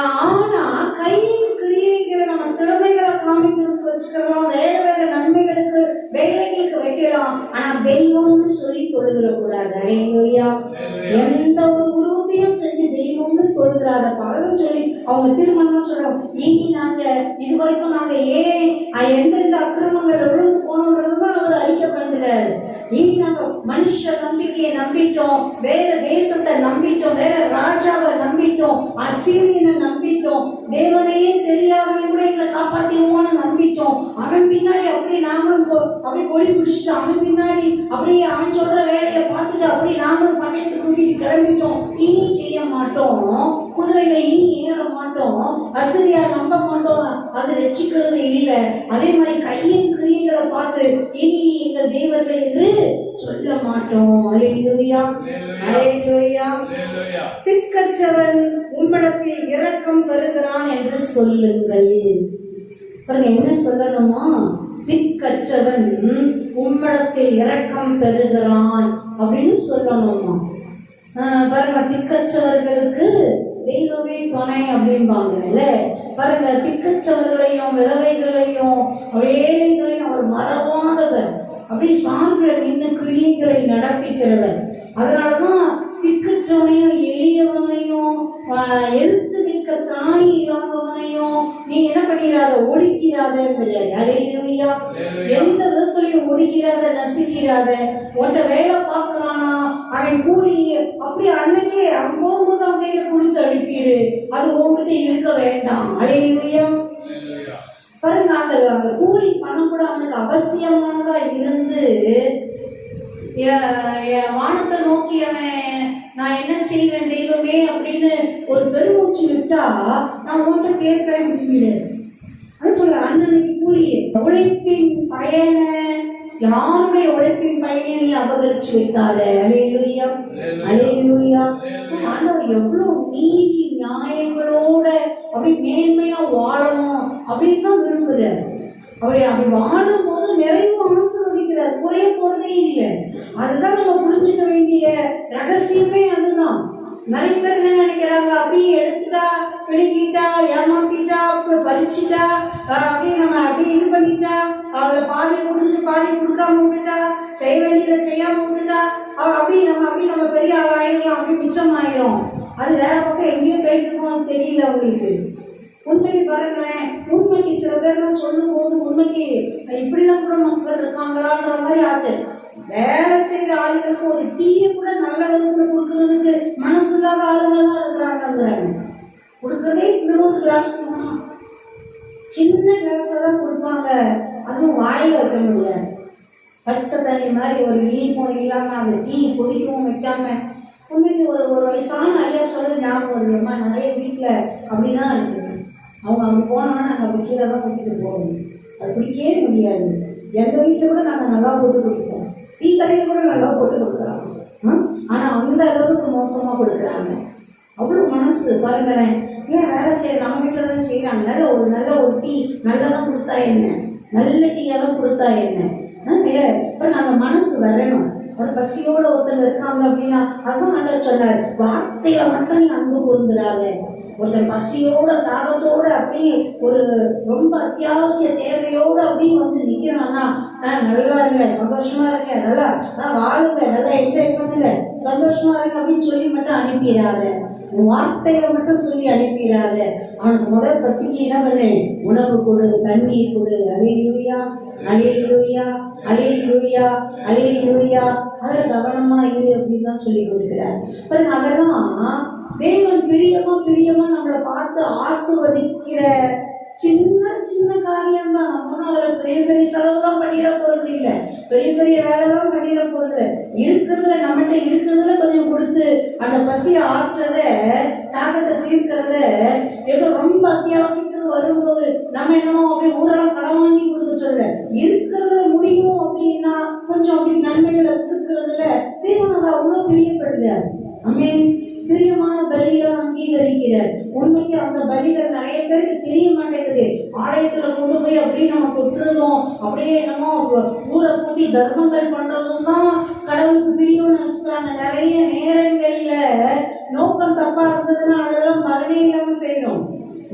ஆனா கையின் கிரியைகளை நம்ம திறமைகளை காமிக்கிறதுக்கு வச்சுக்கலாம், வேற வேற நன்மைகளுக்கு வேலைகளுக்கு வைக்கலாம். ஆனா தெய்வம்னு சொல்லி தொழுகிறக்கூடாது. அல்லேலூயா. எந்த ஒரு உருவத்தையும் செஞ்சு தெய்வம்னு தொழுகிறாத பலரும் சொல்லி அவங்க திருமணம் சொல்றோம். இனி நாங்க இது வரைக்கும் நாங்க எந்தெந்த அக்கிரமங்கள் விழுந்து போனோன்றதுதான் அவர் அறிக்கை பண்ணுறாரு. இனி நாங்க மனுஷ நம்பிக்கையை நம்பிட்டோம், வேற தேசத்தை நம்பிட்டோம், வேற ராஜாவை நம்பிட்டோம், அசீரியனை நம்பிட்டோம், தேவனையே தெரியாதவன் கூட எங்களை காப்பாத்திடுவோன்னு நம்பிட்டோம். அவன் பின்னாடி அப்படி நாங்களும் அப்படி கொடி பிடிச்சிட்டோம், அவன் பின்னாடி அப்படியே அவன் சொல்ற வேலையை பார்த்துட்டு அப்படி நாங்களும் பண்ணையத்தை தூக்கிட்டு கிளம்பிட்டோம். இனி செய்ய மாட்டோம், குதிரைகளை இனி ஏற மாட்டோம், அசரியா நம்ப மாட்டோம், அது ரட்சிக்கிறது இல்லை. அதே மாதிரி கையின் கிரியைகளை பார்த்து இனி எங்கள் தேவர்கள் என்று சொல்ல மாட்டோம். அல்லேலூயா, அல்லேலூயா. திக்கற்றவன் உம்மிடத்தில் இரக்கம் பெறுகிறான் என்று சொல்லுங்கள். என்ன சொல்லணுமா? திக்கற்றவன் உம்மிடத்தில் இரக்கம் பெறுகிறான் அப்படின்னு சொல்லணுமா? பாருங்க, திக்கற்றவர்களுக்கு தெய்வமே துணை அப்படின்பாங்கல்ல. பாருங்க, திக்கற்றவர்களையும் விதவைகளையும் ஏழைகளையும் அவர் மறவாதவர், அப்படி சான்ற நின்று கிரியைகளை நடப்பிக்கிறவர். அதனாலதான் திக்கற்றவனையும் எளியவனையும் எதிர்த்து நிற்க திராணி இல்லாதவனையும் நீ என்ன பண்ணிடாத, ஒடுக்கிறாத. அல்லேலூயா. எந்த விதத்திலையும் ஒடுக்கிறாத, நசுக்கிறாத. உன்ட்ட வேலை பார்க்கறானா, அவன் கூலி அப்படி அன்னைக்கே அவன் போகும்போது அவன் கையில கொடுத்து அனுப்பிடு, அது உங்ககிட்ட இருக்க வேண்டாம். அல்லேலூயா. பாருங்க, அந்த கூலி பணம் கூட அவனுக்கு அவசியமானதா இருந்து வானத்தை நோக்கி அவன் நான் என்ன செய்வேன் தெய்வமே அப்படின்னு ஒரு பெருமூச்சு விட்டா நான் உன்கிட்ட கேட்பேன் அப்படிங்கிறது. அது சொல்ற அண்ணனுக்கு கூலி உழைப்பின் பயனை, யாருடைய உழைப்பின் பயனை நீ அபகரிச்சு வைக்காத. அல்லேலூயா, அல்லேலூயா. ஆண்டவர் எவ்வளவு நீதி நியாயங்களோட அப்படி மேன்மையா வாழணும் அப்படின்னு தான் விரும்புறாரு. அப்படி வாழும்போது நிறைய ஆசீர்வதிக்கிறார், குறைய போறதே இல்லை. அதுதான் நம்ம புரிஞ்சுக்க வேண்டிய ரகசியமே அதுதான். நிறைய பேர் என்ன நினைக்கிறாங்க, அப்படியே எடுத்துட்டா பிடிக்கிட்டா ஏமாத்திட்டா அப்புறம் பறிச்சுட்டா அப்படியே நம்ம அப்படியே இது பண்ணிட்டா அதில் பாதி கொடுத்துட்டு பாதி கொடுக்காம விட்டுட்டா செய்ய வேண்டியதை செய்யாம விட்டுட்டா அப்படியே நம்ம பெரிய ஆள் ஆயிடலாம், அப்படியே மிச்சம் ஆயிரும். அது வேற பக்கம் எங்கேயும் போயிட்டு இருக்கோம் தெரியல அவங்களுக்கு. உண்மைக்கு பாருங்களேன், உண்மைக்கு சில பேர்லாம் சொல்லும் போது உண்மைக்கு இப்படிலாம் கூட மக்கள் இருக்காங்களான்ற மாதிரி ஆச்சு. வேலை செய்கிற ஆளுகளுக்கு ஒரு டீயை கூட நல்ல விதத்தில் கொடுக்கறதுக்கு மனசு இல்லாத ஆளுங்கள்லாம் இருக்கிறாங்கிறாங்க. கொடுக்கறதே இன்னொரு கிளாஸ் சின்ன கிளாஸ்ல தான் கொடுப்பாங்க, அதுவும் வாயில வைக்க முடியாது. பச்சை தண்ணி மாதிரி ஒரு இனிப்பும் இல்லாமல் அந்த டீ கொதிக்கவும் வைக்காம. உண்மைக்கு ஒரு வயசான ஐயா சொல்றது ஞாபகம் வருதுமா, நிறைய வீட்டில் அப்படிதான் இருக்குது. அவங்க அங்கே போனோன்னா நாங்கள் அப்படி கீழே தான் குடிக்கிட்டு போகணும், அது குடிக்கவே முடியாது. எங்கள் வீட்டில் கூட நாங்கள் நல்லா போட்டு குடிப்போம், டீ கடையில் கூட நல்லா போட்டு கொடுக்குறாங்க. ஆனால் அந்த அளவுக்கு மோசமாக கொடுக்குறாங்க. அவ்வளோ மனசு பாருங்களேன். ஏன் வேலை செய்ய நம்ம வீட்டில் தான் செய்கிறாங்க. நல்ல ஒரு டீ நல்லதான் கொடுத்தா என்ன, நல்ல டீயெல்லாம் கொடுத்தா என்ன இல்லை. இப்போ நாங்கள் மனசு வரணும். ஒரு பசியோட ஒருத்தங்க இருக்காங்க அப்படின்னா அதுதான் நல்லா சொன்னார், வார்த்தையில மட்டும் நீ அன்பு கூர்ந்துடாத. ஒருத்தர் பசியோட தாகத்தோடு அப்படியே ஒரு ரொம்ப அத்தியாவசிய தேவையோடு அப்படியே வந்து நிற்கிறான்னா, நல்லா இருங்க, சந்தோஷமா இருங்க, நல்லா வாழுங்க, நல்லா என்ஜாய் பண்ணுங்க, சந்தோஷமா இருங்க அப்படின்னு சொல்லி மட்டும் அனுப்பிடாத. வார்த்தையை மட்டும் சொல்லி அனுப்பிடாத. அவனுக்கு முதல் பசிக்கு என்ன பண்ணு, உணவு கொடு, தண்ணீர் கொடு. அல்லேலூயா அல்லேலூயா அல்லேலூயா அல்லேலூயா. அதில் கவனமா இரு அப்படின்னு தான் சொல்லி கொடுக்கிறார். பாருங்க, அதெல்லாம் தேவன் பிரியமா நம்மளை பார்த்து ஆசீர்வதிக்கிற சின்ன சின்ன காரியம் தான். நம்ம அதில் பெரிய செலவுலாம் பண்ணிட போறது இல்லை, பெரிய வேலைலாம் பண்ணிட போறது. இருக்கிறதுல நம்மகிட்ட இருக்கிறதுல கொஞ்சம் கொடுத்து அந்த பசியை ஆற்றத தாகத்தை தீர்க்கிறத ஏதோ ரொம்ப அத்தியாவசியத்துக்கு வரும்போது நம்ம என்னமோ அப்படியே ஊரெல்லாம் கடன் வாங்கி கொடுக்க சொல்ல, இருக்கிறதுல முடியும் அப்படின்னா கொஞ்சம் அப்படி நன்மைகளை கொடுக்கறதுல தேவன் அதை அவ்வளோ பிரியப்படுகிறார். ஆமென். பிரியமான பலிகளை அங்கீகரிக்கிறார். உண்மைக்கு அந்த பலிகள் நிறைய பேருக்கு தெரிய மாட்டேங்குது. ஆலயத்துல கொண்டு போய் அப்படியே நம்ம கொட்டுறதும் அப்படியே நம்ம ஊரை கூட்டி தர்மங்கள் பண்றதும் தான் கடவுளுக்கு பிரியம் நினைச்சுக்கிறாங்க. நிறைய நேரங்கள்ல நோக்கம் தப்பா இருந்ததுன்னா அதெல்லாம் பலனே இல்லாம போயிடும்.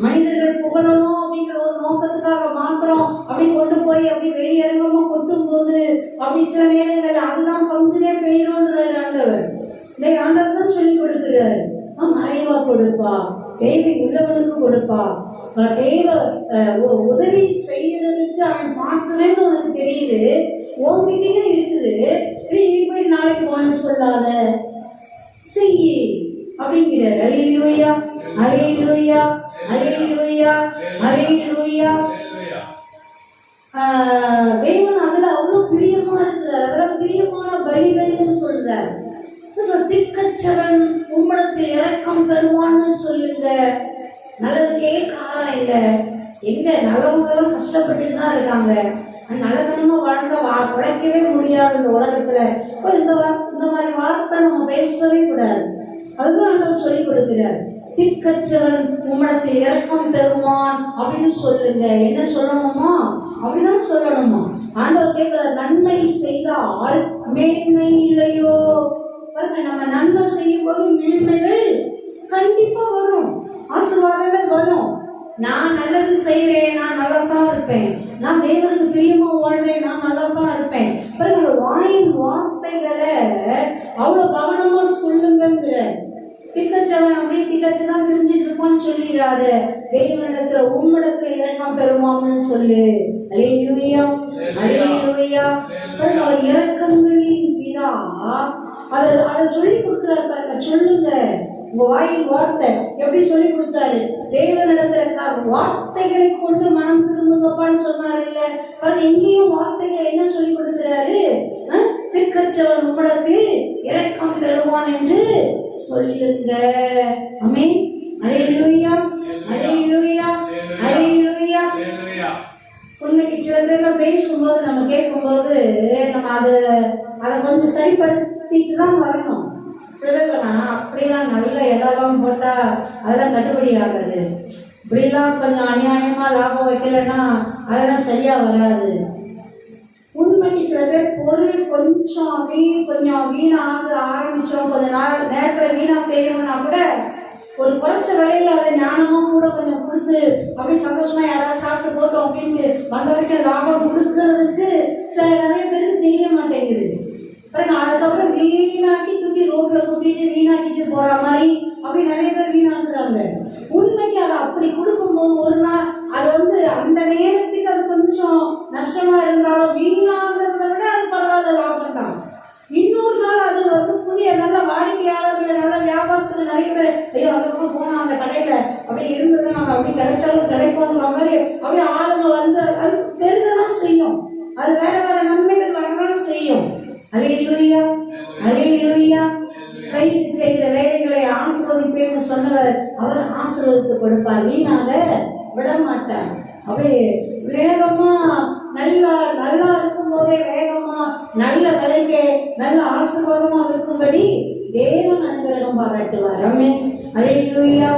மனிதர்கள் புகழணும் அப்படின்ற ஒரு நோக்கத்துக்காக மாத்திரம் அப்படி கொண்டு போய் அப்படி வெளியரங்கமா கொட்டும் போது அப்படி சில நேரங்கள் அதுதான் பங்குனே போயிடும்ன்றாரு ஆண்டவர். இந்த ஆண்டவர் தான் சொல்லி கொடுக்கிறாரு, மறைவா கொடுப்பா, தேவை உள்ளவனுக்கு கொடுப்பா. தேவை உதவி செய்யறதுக்கு அவன் பார்த்துறேன்னு உனக்கு தெரியுது, உன்கிட்டயும் இருக்குது. நீ போய் நாளைக்கு வான்னு சொல்லாத, செய்யி அப்படிங்கிறார். அல்லேலூயா அல்லேலூயா அல்லேலூயா அல்லேலூயா. தேவன் அதுல அவ்வளவு பிரியமா இருக்கிறார். அதெல்லாம் பிரியமான பலிகள்னு சொல்றார். திக்கச்சவன் உம்மிடத்தில் இரக்கம் பெறுவான்னு சொல்லுங்க. நல்லதுக்கே காரம் இல்லை. எங்க நல்லவங்களும் கஷ்டப்பட்டு தான் இருக்காங்க. நல்லதனமா வாழ்ந்தா உழைக்கவே முடியாது இந்த உலகத்துல. இந்த மாதிரி வார்த்தை நம்ம பேசவே கூடாது. அதுதான் ஆண்டவர் சொல்லி கொடுக்கிறார். திக்கச்சவன் உம்மிடத்தில் இரக்கம் பெறுவான் அப்படின்னு சொல்லுங்க. என்ன சொல்லணுமா? அப்படிதான் சொல்லணுமா? ஆண்டவர் கேட்கிற, நன்மை செய்தால் மேன்மை இல்லையோ? நம்ம நன்மை செய்யும் போது மேன்மைகள் கண்டிப்பா வரும், ஆசீர்வாதங்கள் வரும். நான் நல்லது செய்யறேன், நான் நல்லா தான் இருப்பேன். நான் தேவனுக்கு பிரியமா வாழ்றேன், நான் நல்லா தான் இருப்பேன். பாருங்க, வாயின் வார்த்தைகளை அவ்வளவு கவனமா சொல்லுங்கிற. திக்கற்றவன் அப்படியே திக்கத்து தான் தெரிஞ்சிட்டு இருப்பான்னு சொல்லிடாத. தேவனிடத்துல உம்மிடத்துல இரக்கம் பெறுவான்னு சொல்லு. அல்லேலூயா அல்லேலூயா. அவர் இரக்கங்களின் பிதா. அதை சொல்லி கொடுக்கிறாரு பாருங்க. சொல்லுங்க, உங்க வாயின் வார்த்தை எப்படி சொல்லி கொடுத்தாரு? தேவனிடத்துல வார்த்தைகளை கொண்டு மனம் திரும்புங்கப்பான்னு சொன்னாரு இல்ல? பாருங்க, எங்கேயும் வார்த்தைகளை என்ன சொல்லி கொடுக்கிறாரு? திக்கற்றவன் உம்மிடத்தில் இரக்கம் பெறுவான் என்று சொல்லுங்க. ஆமென். அல்லேலூயா அல்லேலூயா அல்லேலூயா. உண்மைக்கு சில பேர் பேசும்போது நம்ம கேட்கும்போது நம்ம அதை கொஞ்சம் சரிப்படுத்திட்டு தான் வரணும். சில பேர் அப்படிலாம் நல்ல இடம்லாம் போட்டால் அதெல்லாம் கட்டுப்படி ஆகாது. இப்படிலாம் கொஞ்சம் அநியாயமாக லாபம் வைக்கலைன்னா அதெல்லாம் சரியாக வராது. உண்மைக்கு சில பேர் பொருள் கொஞ்சம் வீணாக ஆரம்பித்தோம், கொஞ்சம் நேரத்தில் வீணாக போயிடும்னா கூட ஒரு குறைச்ச விலையில் அதை ஞானமும் கூட கொஞ்சம் கொடுத்து அப்படியே சந்தோஷமாக யாராவது சாப்பிட்டு போட்டோம் அப்படின்னு வந்த வரைக்கும் லாபம் கொடுக்கறதுக்கு நிறைய பேருக்கு தெரிய மாட்டேங்குது. பாருங்க, அதுக்கப்புறம் வீணாக்கி தூக்கி ரோட்டில் கூட்டிட்டு வீணாக்கிட்டு போகிற மாதிரி அப்படி நிறைய பேர் வீணாக்குறாங்க. உண்மைக்கு அதை அப்படி கொடுக்கும்போது ஒரு நாள் அது அந்த நேரத்துக்கு அது கொஞ்சம் நஷ்டமாக இருந்தாலும் வீணாகிறத விட அது பரவாயில்ல, லாபம் தான். இன்னொரு நாள் அது புதிய நல்ல வாடிக்கையாளர்கள் நல்ல வியாபாரத்துக்கு நிறைய பேர் ஐயோ அந்த பக்கம் போனால் அந்த கடையில் அப்படியே இருந்ததுன்னா நம்ம அப்படி கிடைச்சாலும் கிடைப்போங்கிற மாதிரி அப்படியே ஆளுங்க அது பெருக தான் செய்யும். அது வேற வேற நன்மைகள் வரதான் செய்யும். அல்லேலூயா, அல்லேலூயா. கைக்கு செய்கிற வேலைகளை ஆசீர்வதிப்பேன்னு சொன்னவர் அவர் ஆசீர்வதித்து கொடுப்பார், வீணாக விட மாட்டார். அப்படியே வேகமா நல்லா இருக்கும் போதே வேகமா நல்ல விலைக்கு நல்ல ஆசீர்வாதமா இருக்கும்படி தேவன் அனுகிரகம் பாராட்டுவார். ஆமென், அல்லேலூயா.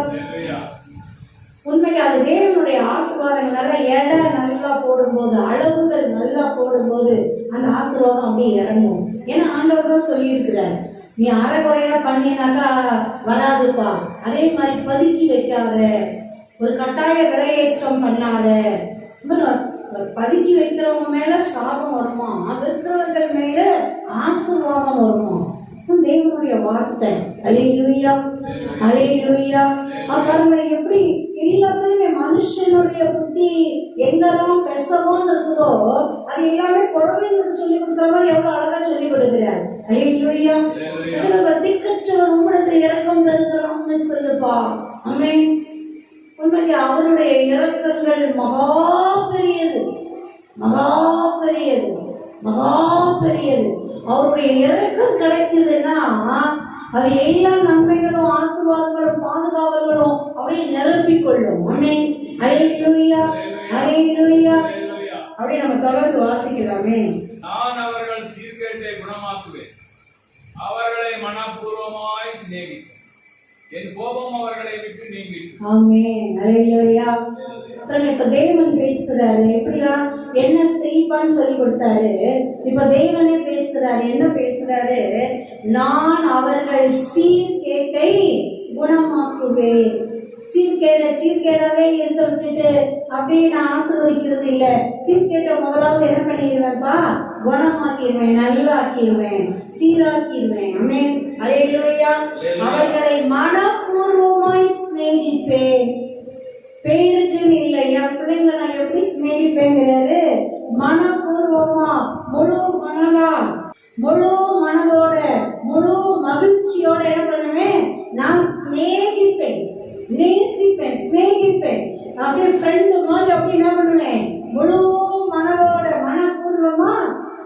உண்மைக்கு அது தேவனுடைய ஆசீர்வாதம். நல்ல எடை நல்லா போடும்போது, அளவுகள் நல்லா போடும்போது அந்த ஆசீர்வாதம் அப்படியே இறங்கும். ஏன்னா ஆண்டவர் தான் சொல்லியிருக்கிறார், நீ அரைகுறையா பண்ணினாக்கா வராதுப்பா. அதே மாதிரி பதுக்கி வைக்காத, ஒரு கட்டாய விலையேற்றம் பண்ணாத. பதுக்கி வைக்கிறவங்க மேல சாபம் வருமா, விற்கிறவர்கள் மேல ஆசீர்வாதம் வருமா? தேவனுடைய வார்த்தை. அல்லேலூயா, அல்லேலூயா. பாருங்க, எப்படி எல்லாத்தையுமே மனுஷனுடைய புத்தி எங்கெல்லாம் பெசவோன்னு இருக்குதோ அது எல்லாமே குழந்தைங்களுக்கு சொல்லி கொடுக்குற மாதிரி எவ்வளவு அழகா சொல்லி கொடுக்கிறார். அல்லேலூயா. திக்கற்றவர் உம்மிடத்தில் இரக்கம் பெறுகிறான்னு சொல்லுப்பா. ஆமென். உண்மைக்கு அவருடைய இரக்கங்கள் மகா பெரியது, மகா பெரியது, மகா பெரியது. அவருடைய இரக்கம் கிடைக்குதுன்னா அது எல்லா நன்மைகளும் ஆசீர்வாதங்களும் பாதுகாவல்களும் அப்படியே நிரப்பிக் கொள்ளும். ஆமென், அல்லேலூயா, அல்லேலூயா. அப்படியே நம்ம தொடர்ந்து வாசிக்கலாமே. நான் அவர்கள் சீர்கேட்டை குணமாக்குவேன், அவர்களை மனப்பூர்வமாய் சிநேகிப்பேன், என் கோபம் அவர்களை விட்டு நீங்கிட்டு. ஆமென், அல்லேலூயா. இப்ப தேவன் பேசுறாரு, எப்படிலாம் என்ன செய்வான்னு சொல்லி கொடுத்தாரு. இப்ப தேவனே பேசுறாரு. என்ன பேசுறாரு? நான் அவர்கள் சீர்கேட்டை குணமாக்குவேன். சீர்கேடாவே இருக்க விட்டுட்டு அப்படியே நான் ஆசீர்வதிக்கிறது இல்லை. சீர்கேட்டை முதலாவது என்ன பண்ணிடுவேன்ப்பா? குணமாக்கிடுவேன், நல்லாக்கிடுவேன், சீராக்கிடுவேன். ஆமென், அல்லேலூயா. அவர்களை மனப்பூர்வமாய் சிநேகிப்பேன். பேருக்குன்னு இல்லை, என் பிள்ளைங்களை நான் எப்படி சிநேகிப்பேங்கிறாரு? மனப்பூர்வமா, முழு மனதா, முழு மனதோட, முழு மகிழ்ச்சியோட என்ன பண்ணுவேன்? நான் சிநேகிப்பேன், நேசிப்பேன், சிநேகிப்பேன். அப்படியே ஃப்ரெண்டு மாதிரி அப்படி என்ன பண்ணுவேன்? முழு மனதோட மனப்பூர்வமா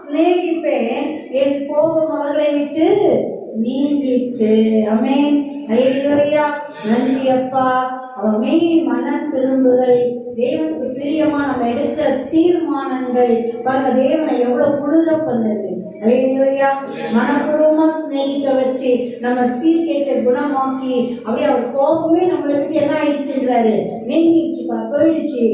சிநேகிப்பேன். என் கோபம் அவர்களை விட்டு நீங்கிச்சு. ஆமென், அல்லேலூயா. நன்றி அப்பா. அவர் மெய் மன திரும்புதல், தேவனுக்கு பிரியமா நம்ம எடுக்கிற தீர்மானங்கள் பாருங்க தேவனை எவ்வளவு குளிர பண்ணுது. அல்லேலூயா. மனப்பூர்வமா சிநேகிக்க வச்சு நம்ம சீர்கேட்டை குணமாக்கி அப்படியே அவர் கோபமே நம்மளை விட்டு என்ன ஆயிடுச்சுன்றாரு? நீங்கிடுச்சுப்பா, போயிடுச்சு.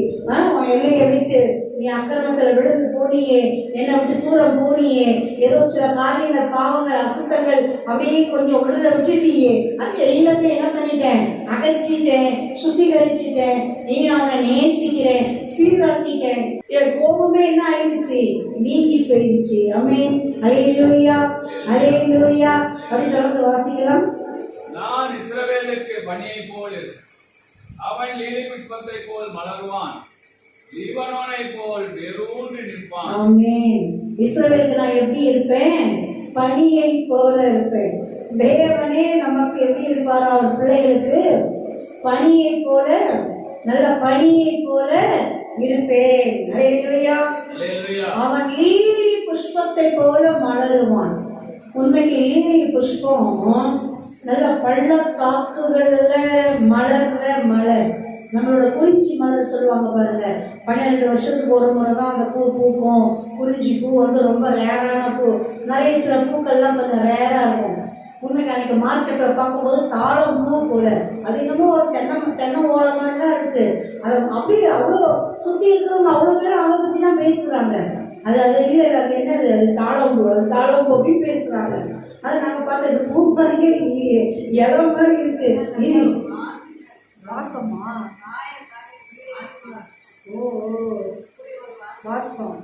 உன் எல்லையை விட்டு நீ அக்கிரமத்தில் விழுந்து போனியே, என்னை விட்டு தூரம் போனியே, ஏதோ சில காரியங்கள் பாவங்கள் அசுத்தங்கள் அப்படியே கொஞ்சம் உள்ள விட்டுட்டியே, அது எல்லாத்தையும் என்ன பண்ணிட்டேன்? அகற்றிட்டேன், சுத்திகரிச்சுட்டேன். நீ அவனை நேசிக்கிறேன், சீராக்கிட்டேன். என் கோபமே என்ன ஆயிடுச்சு? நீங்கி போயிடுச்சு. ஆமென், அல்லேலூயா, அல்லேலூயா. அப்படி தொடர்ந்து வாசிக்கலாம். நான் இஸ்ரவேலுக்கு பனியை போல் அவன் லீலி புஷ்பத்தை போல் மலருவான், லீபனோனை போல் வேரூன்றி நிற்பான். ஆமென். இஸ்ரவேலுக்கு நான் எப்படி இருப்பேன்? பனியை போல இருப்பேன். தேவனே நமக்கு எப்படி இருப்பாரோ அவர் பிள்ளைகளுக்கு? பனியை போல, நல்ல பனியை போல இருப்பேன். அல்லேலூயா. அவன் லீலி புஷ்பத்தை போல மலருவான். உண்மைக்கு லீலி புஷ்பம் நல்ல பள்ளத்தாக்குகள்ல மலர்ற மலர். நம்மளோட குறிஞ்சி மலர் சொல்லுவாங்க பாருங்க, 12 வருஷத்துக்கு ஒரு முறை தான் அந்த பூ பூக்கும். குறிஞ்சி பூ ரொம்ப ரேரான பூ. நிறைய சில பூக்கள்லாம் கொஞ்சம் ரேராக இருக்கும். உண்மைக்கு அன்னைக்கு மார்க்கெட்டில் பார்க்கும்போது தாளம் பூ போல அது என்னமோ ஒரு தென்னை ஓலை மாதிரி தான் இருக்கு. அது அப்படியே அவ்வளோ சுற்றி இருக்கிறவங்க அவ்வளோ பேரும் அதை பற்றி தான் பேசுகிறாங்க. அது அது இல்லை, அது என்னது, அது தாளம்பூ, அது தாளம்பூ அப்படின்னு பேசுகிறாங்க. அதை நாங்கள் பார்த்து இது பூ மாதிரியே இல்லையே, இடம் மாதிரி இருக்கு. இது வாசமா? ஓ வாசம்.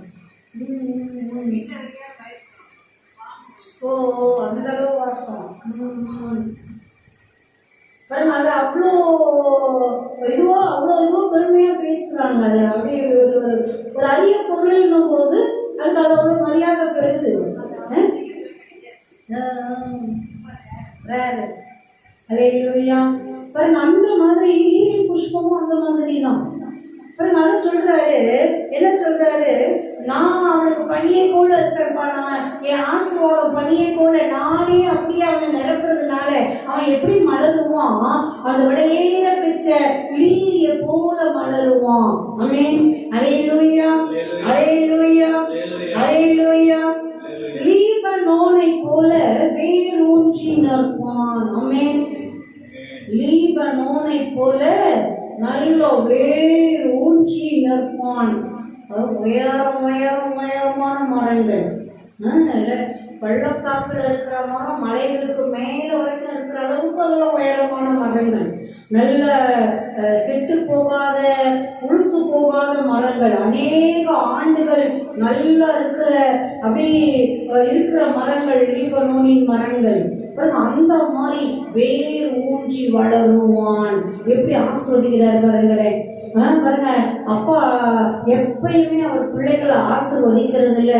ஓ அந்த அளவு வாசம். பாருங்க, அது அவ்வளோ இதுவோ பெருமையாக பேசுகிறாங்க. அது அப்படியே ஒரு அரிய பொருள்னும் போது அதுக்கு அது அவ்வளோ மரியாதை பெறுது. வேறு அல்லேலூயா. பாருங்க, அந்த மாதிரி நீலி புஷ்பமும் அந்த மாதிரி தான். பாருங்க, அதை சொல்றாரு, என்ன சொல்றாரு, நான் அவனுக்கு பணியை போல இருப்பேன்ப்பா, நான் என் ஆசீர்வாதம் பணியை போல நானே அப்படியே அவனை நிரப்புறதுனால அவன் எப்படி மலருவான், அந்த விளையேற பெற்ற லீலியை போல மலருவான். ஆமென். அல்லேலூயா, அல்லேலூயா, அல்லேலூயா. லீபனோனை போல வேரூன்றி நிற்பான். ஆமென். லீபனோனை போல நல்ல வேர் ஊன்றி நிற்பான். உயரமான மரங்கள், பள்ளத்தாக்கில் இருக்கிற மரம் மலைகளுக்கு மேல வரைக்கும் இருக்கிற அளவுக்கு அதெல்லாம் உயரமான மரங்கள், நல்ல கெட்டு போகாத உளுத்து போகாத மரங்கள், அநேக ஆண்டுகள் நல்லா இருக்கிற அப்படி இருக்கிற மரங்கள் லீபனோனின் மரங்கள். அந்த மாதிரி வேர் ஊன்றி வளருவான். எப்படி ஆசீர்வதிக்கிறார் பாருங்களேன். பாருங்க, அப்பா எப்பயுமே அவர் பிள்ளைகளை ஆசீர்வதிக்கிறதுல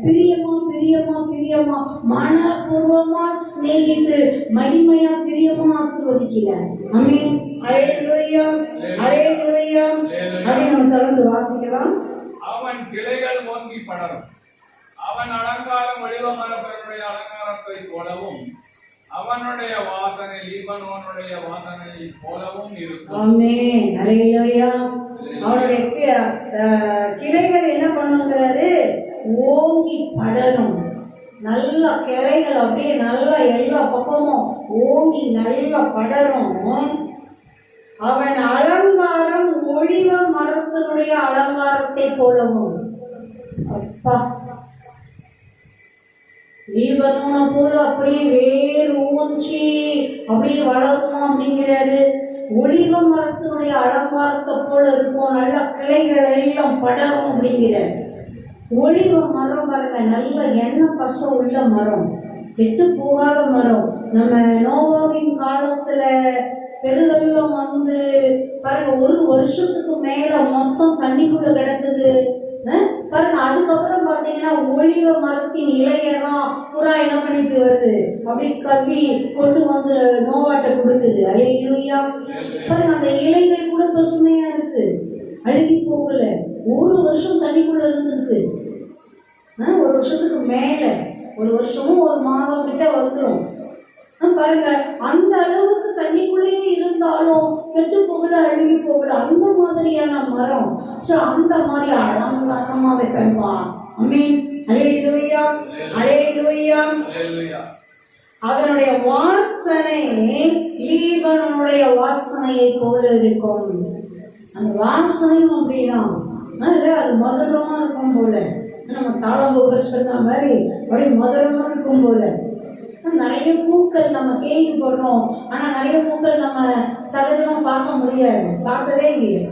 பிரியமா பிரியமா பிரியமா மனப்பூர்வமா சிநேகித்து மகிமையா பிரியமா ஆசீர்வதிக்கிறார். ஆமென். அல்லேலூயா, அல்லேலூயா. அப்படின்னு நம்ம தொடர்ந்து வாசிக்கலாம். அவன் கிளைகள் ஓங்கி படரும், அவன் அலங்காரம் ஒளிவ மரபனுடைய அலங்காரத்தை போலவும் அவனுடைய வாசனை லீபனோனுடைய வாசனை போலவும் இருக்கும். ஆமென். அல்லேலூயா. அவனுடைய கிளைகள் என்ன பண்ணுங்கிறாரு, ஓங்கி படரும். நல்ல கிளைகள் அப்படியே நல்லா எல்லா பக்கமும் ஓங்கி நல்லா படரும். அவன் அலங்காரம் ஒளிவ மரத்தினுடைய அலங்காரத்தை போலவும். அப்பா, லீபனோனை போல அப்படியே வேர் ஊன்றி அப்படியே வளரும் அப்படிங்கிறாரு. ஒளிவ மரத்தினுடைய அலங்காரத்தை போல இருக்கும், நல்ல கிளைகள் எல்லாம் படரும் அப்படிங்கிறாரு. ஒளிவ மரம் பாருங்க, நல்ல எண்ணெய் பசம் உள்ள மரம், கெட்டு போகாத மரம். நம்ம நோவாவின் காலத்துல பெருவெள்ளம் வந்து பாருங்க, ஒரு வருஷத்துக்கு மேல மொத்தம் தண்ணிக்குள்ள கிடக்குது பாருங்க. அதுக்கப்புறம் பார்த்தீங்கன்னா ஒளிவ மரத்தின் இலையெல்லாம் புறா என்ன பண்ணிட்டு வருது, அப்படி கவ்வி கொண்டு வந்து நோவாட்ட கொடுக்குது. அல்லேலூயா. பாருங்க, அந்த இலைகள் கூட பசுமையா இருக்கு, அழுகி போகல. ஒரு வருஷம் தண்ணிக்குள்ள இருந்திருக்கு. ஒரு வருஷத்துக்கு மேல, ஒரு வருஷமும் ஒரு மாதம் கிட்ட வந்துடும். பாருங்க, அந்த அளவுக்கு தண்ணிக்குள்ளேயே இருந்தாலும் கெட்டு போகல, அழுகி போகல. அந்த மாதிரியான மரம். அந்த மாதிரி அலங்காரமா வைப்பேன்பா. ஆமென். அல்லேலூயா, அல்லேலூயா. அதனுடைய வாசனை லீபனோனுடைய வாசனையை போல இருக்கும். அந்த வாசனையும் அப்படிதான், அது மதுரமா இருக்கும் போல. நம்ம தாளம்பூ சொன்ன மாதிரி அப்படி மதுரமா இருக்கும் போல. நிறைய பூக்கள் நம்ம கேள்விப்படுறோம், ஆனால் நிறைய பூக்கள் நம்ம சகஜமாக பார்க்க முடியாது, பார்த்ததே இல்லையே.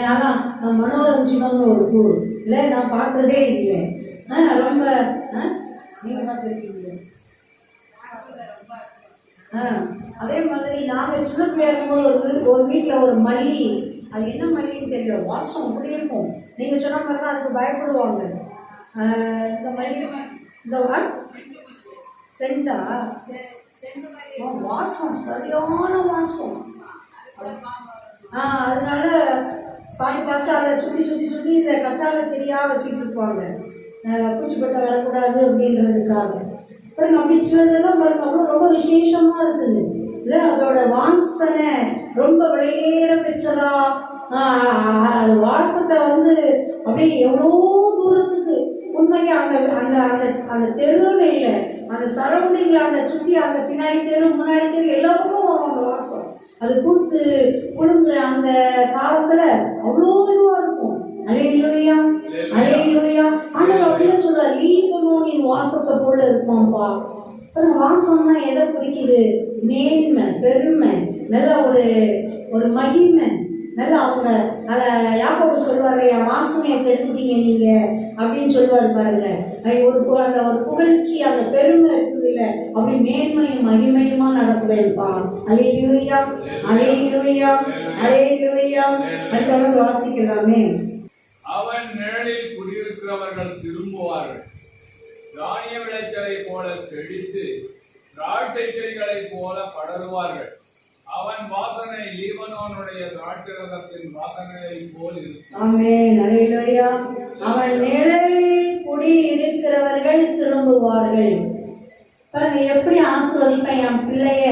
நான் மனோரஞ்சிதம்னு ஒரு பூ இல்லை, நான் பார்த்ததே இல்லை. ரொம்ப நீங்கள் பார்த்துருக்கீங்க. அதே மாதிரி நாங்கள் சின்ன பிள்ளையா இருக்கும்போது ஒரு வீட்டில் ஒரு மல்லி, அது என்ன மல்லின்னு தெரியல, வாசம் அப்படி இருக்கும். நீங்கள் சொன்ன மாதிரி தான் அதுக்கு பயப்படுவாங்க. இந்த மல்லி, இந்த செண்டா வாசம், சரியான வாசம். அதனால பார்த்து அதை சுற்றி சுற்றி சுற்றி இந்த கத்தாழை செடியாக வச்சுட்டு இருப்பாங்க, பூச்சிப்பட்டை வரக்கூடாது அப்படின்றதுக்காக. பாருங்க, அப்படி சிலதெல்லாம் பாருங்க அவ்வளோ ரொம்ப விசேஷமாக இருக்குது இல்லை. அதோட வாசனை ரொம்ப விளையேற பெற்றதா, வாசத்தை வந்து அப்படியே எவ்வளோ தூரத்துக்கு உண்மைக்கு அந்த அந்த அந்த அந்த தெருன்னு இல்லை, அந்த சரௌண்டிங்கில் அந்த சுற்றி அந்த பின்னாடி தெரு முன்னாடி தெரு எல்லா பக்கமும் வரும் அந்த வாசம். அது பூத்து குழுங்குற அந்த காலத்துல அவ்வளோ இதுவாக இருக்கும். அல்லேலூயா, அல்லேலூயா. ஆனால் அப்படின்னு சொல்றாரு, லீபனோனின் வாசத்தை போல இருக்குமாப்பா. வாசம்னா எதை குறிக்குது? மேன்மை, பெருமை, நல்ல ஒரு மகிமை, நல்ல அவங்க அதை யாக்கோபு சொல்லுவாரு, என் வாசனையை கெடுத்துட்டீங்க நீங்க அப்படின்னு சொல்லுவாரு பாருங்க. அந்த ஒரு புகழ்ச்சி, அந்த பெருமை இருக்குது இல்ல, அப்படி மேன்மையும் மகிமையுமா நடத்துவேன்ப்பா. அல்லேலூயா, அல்லேலூயா, அல்லேலூயா. அடுத்த வாசிக்கலாமே. அவன் நிழலில் குடியிருக்கிறவர்கள் திரும்புவார்கள், தானிய விளைச்சலை போல செழித்து திராட்சை செடிகளைப் போல படருவார்கள். அவன் வாசனை லீபனோனுடைய திராட்சரசத்தின் வாசனையை போல் இருக்கும். ஆமென், அல்லேலூயா. அவன் நிழலில் குடியிருக்கிறவர்கள் திரும்புவார்கள். பாருங்க எப்படி ஆசீர்வதிப்பேன் என் பிள்ளைய,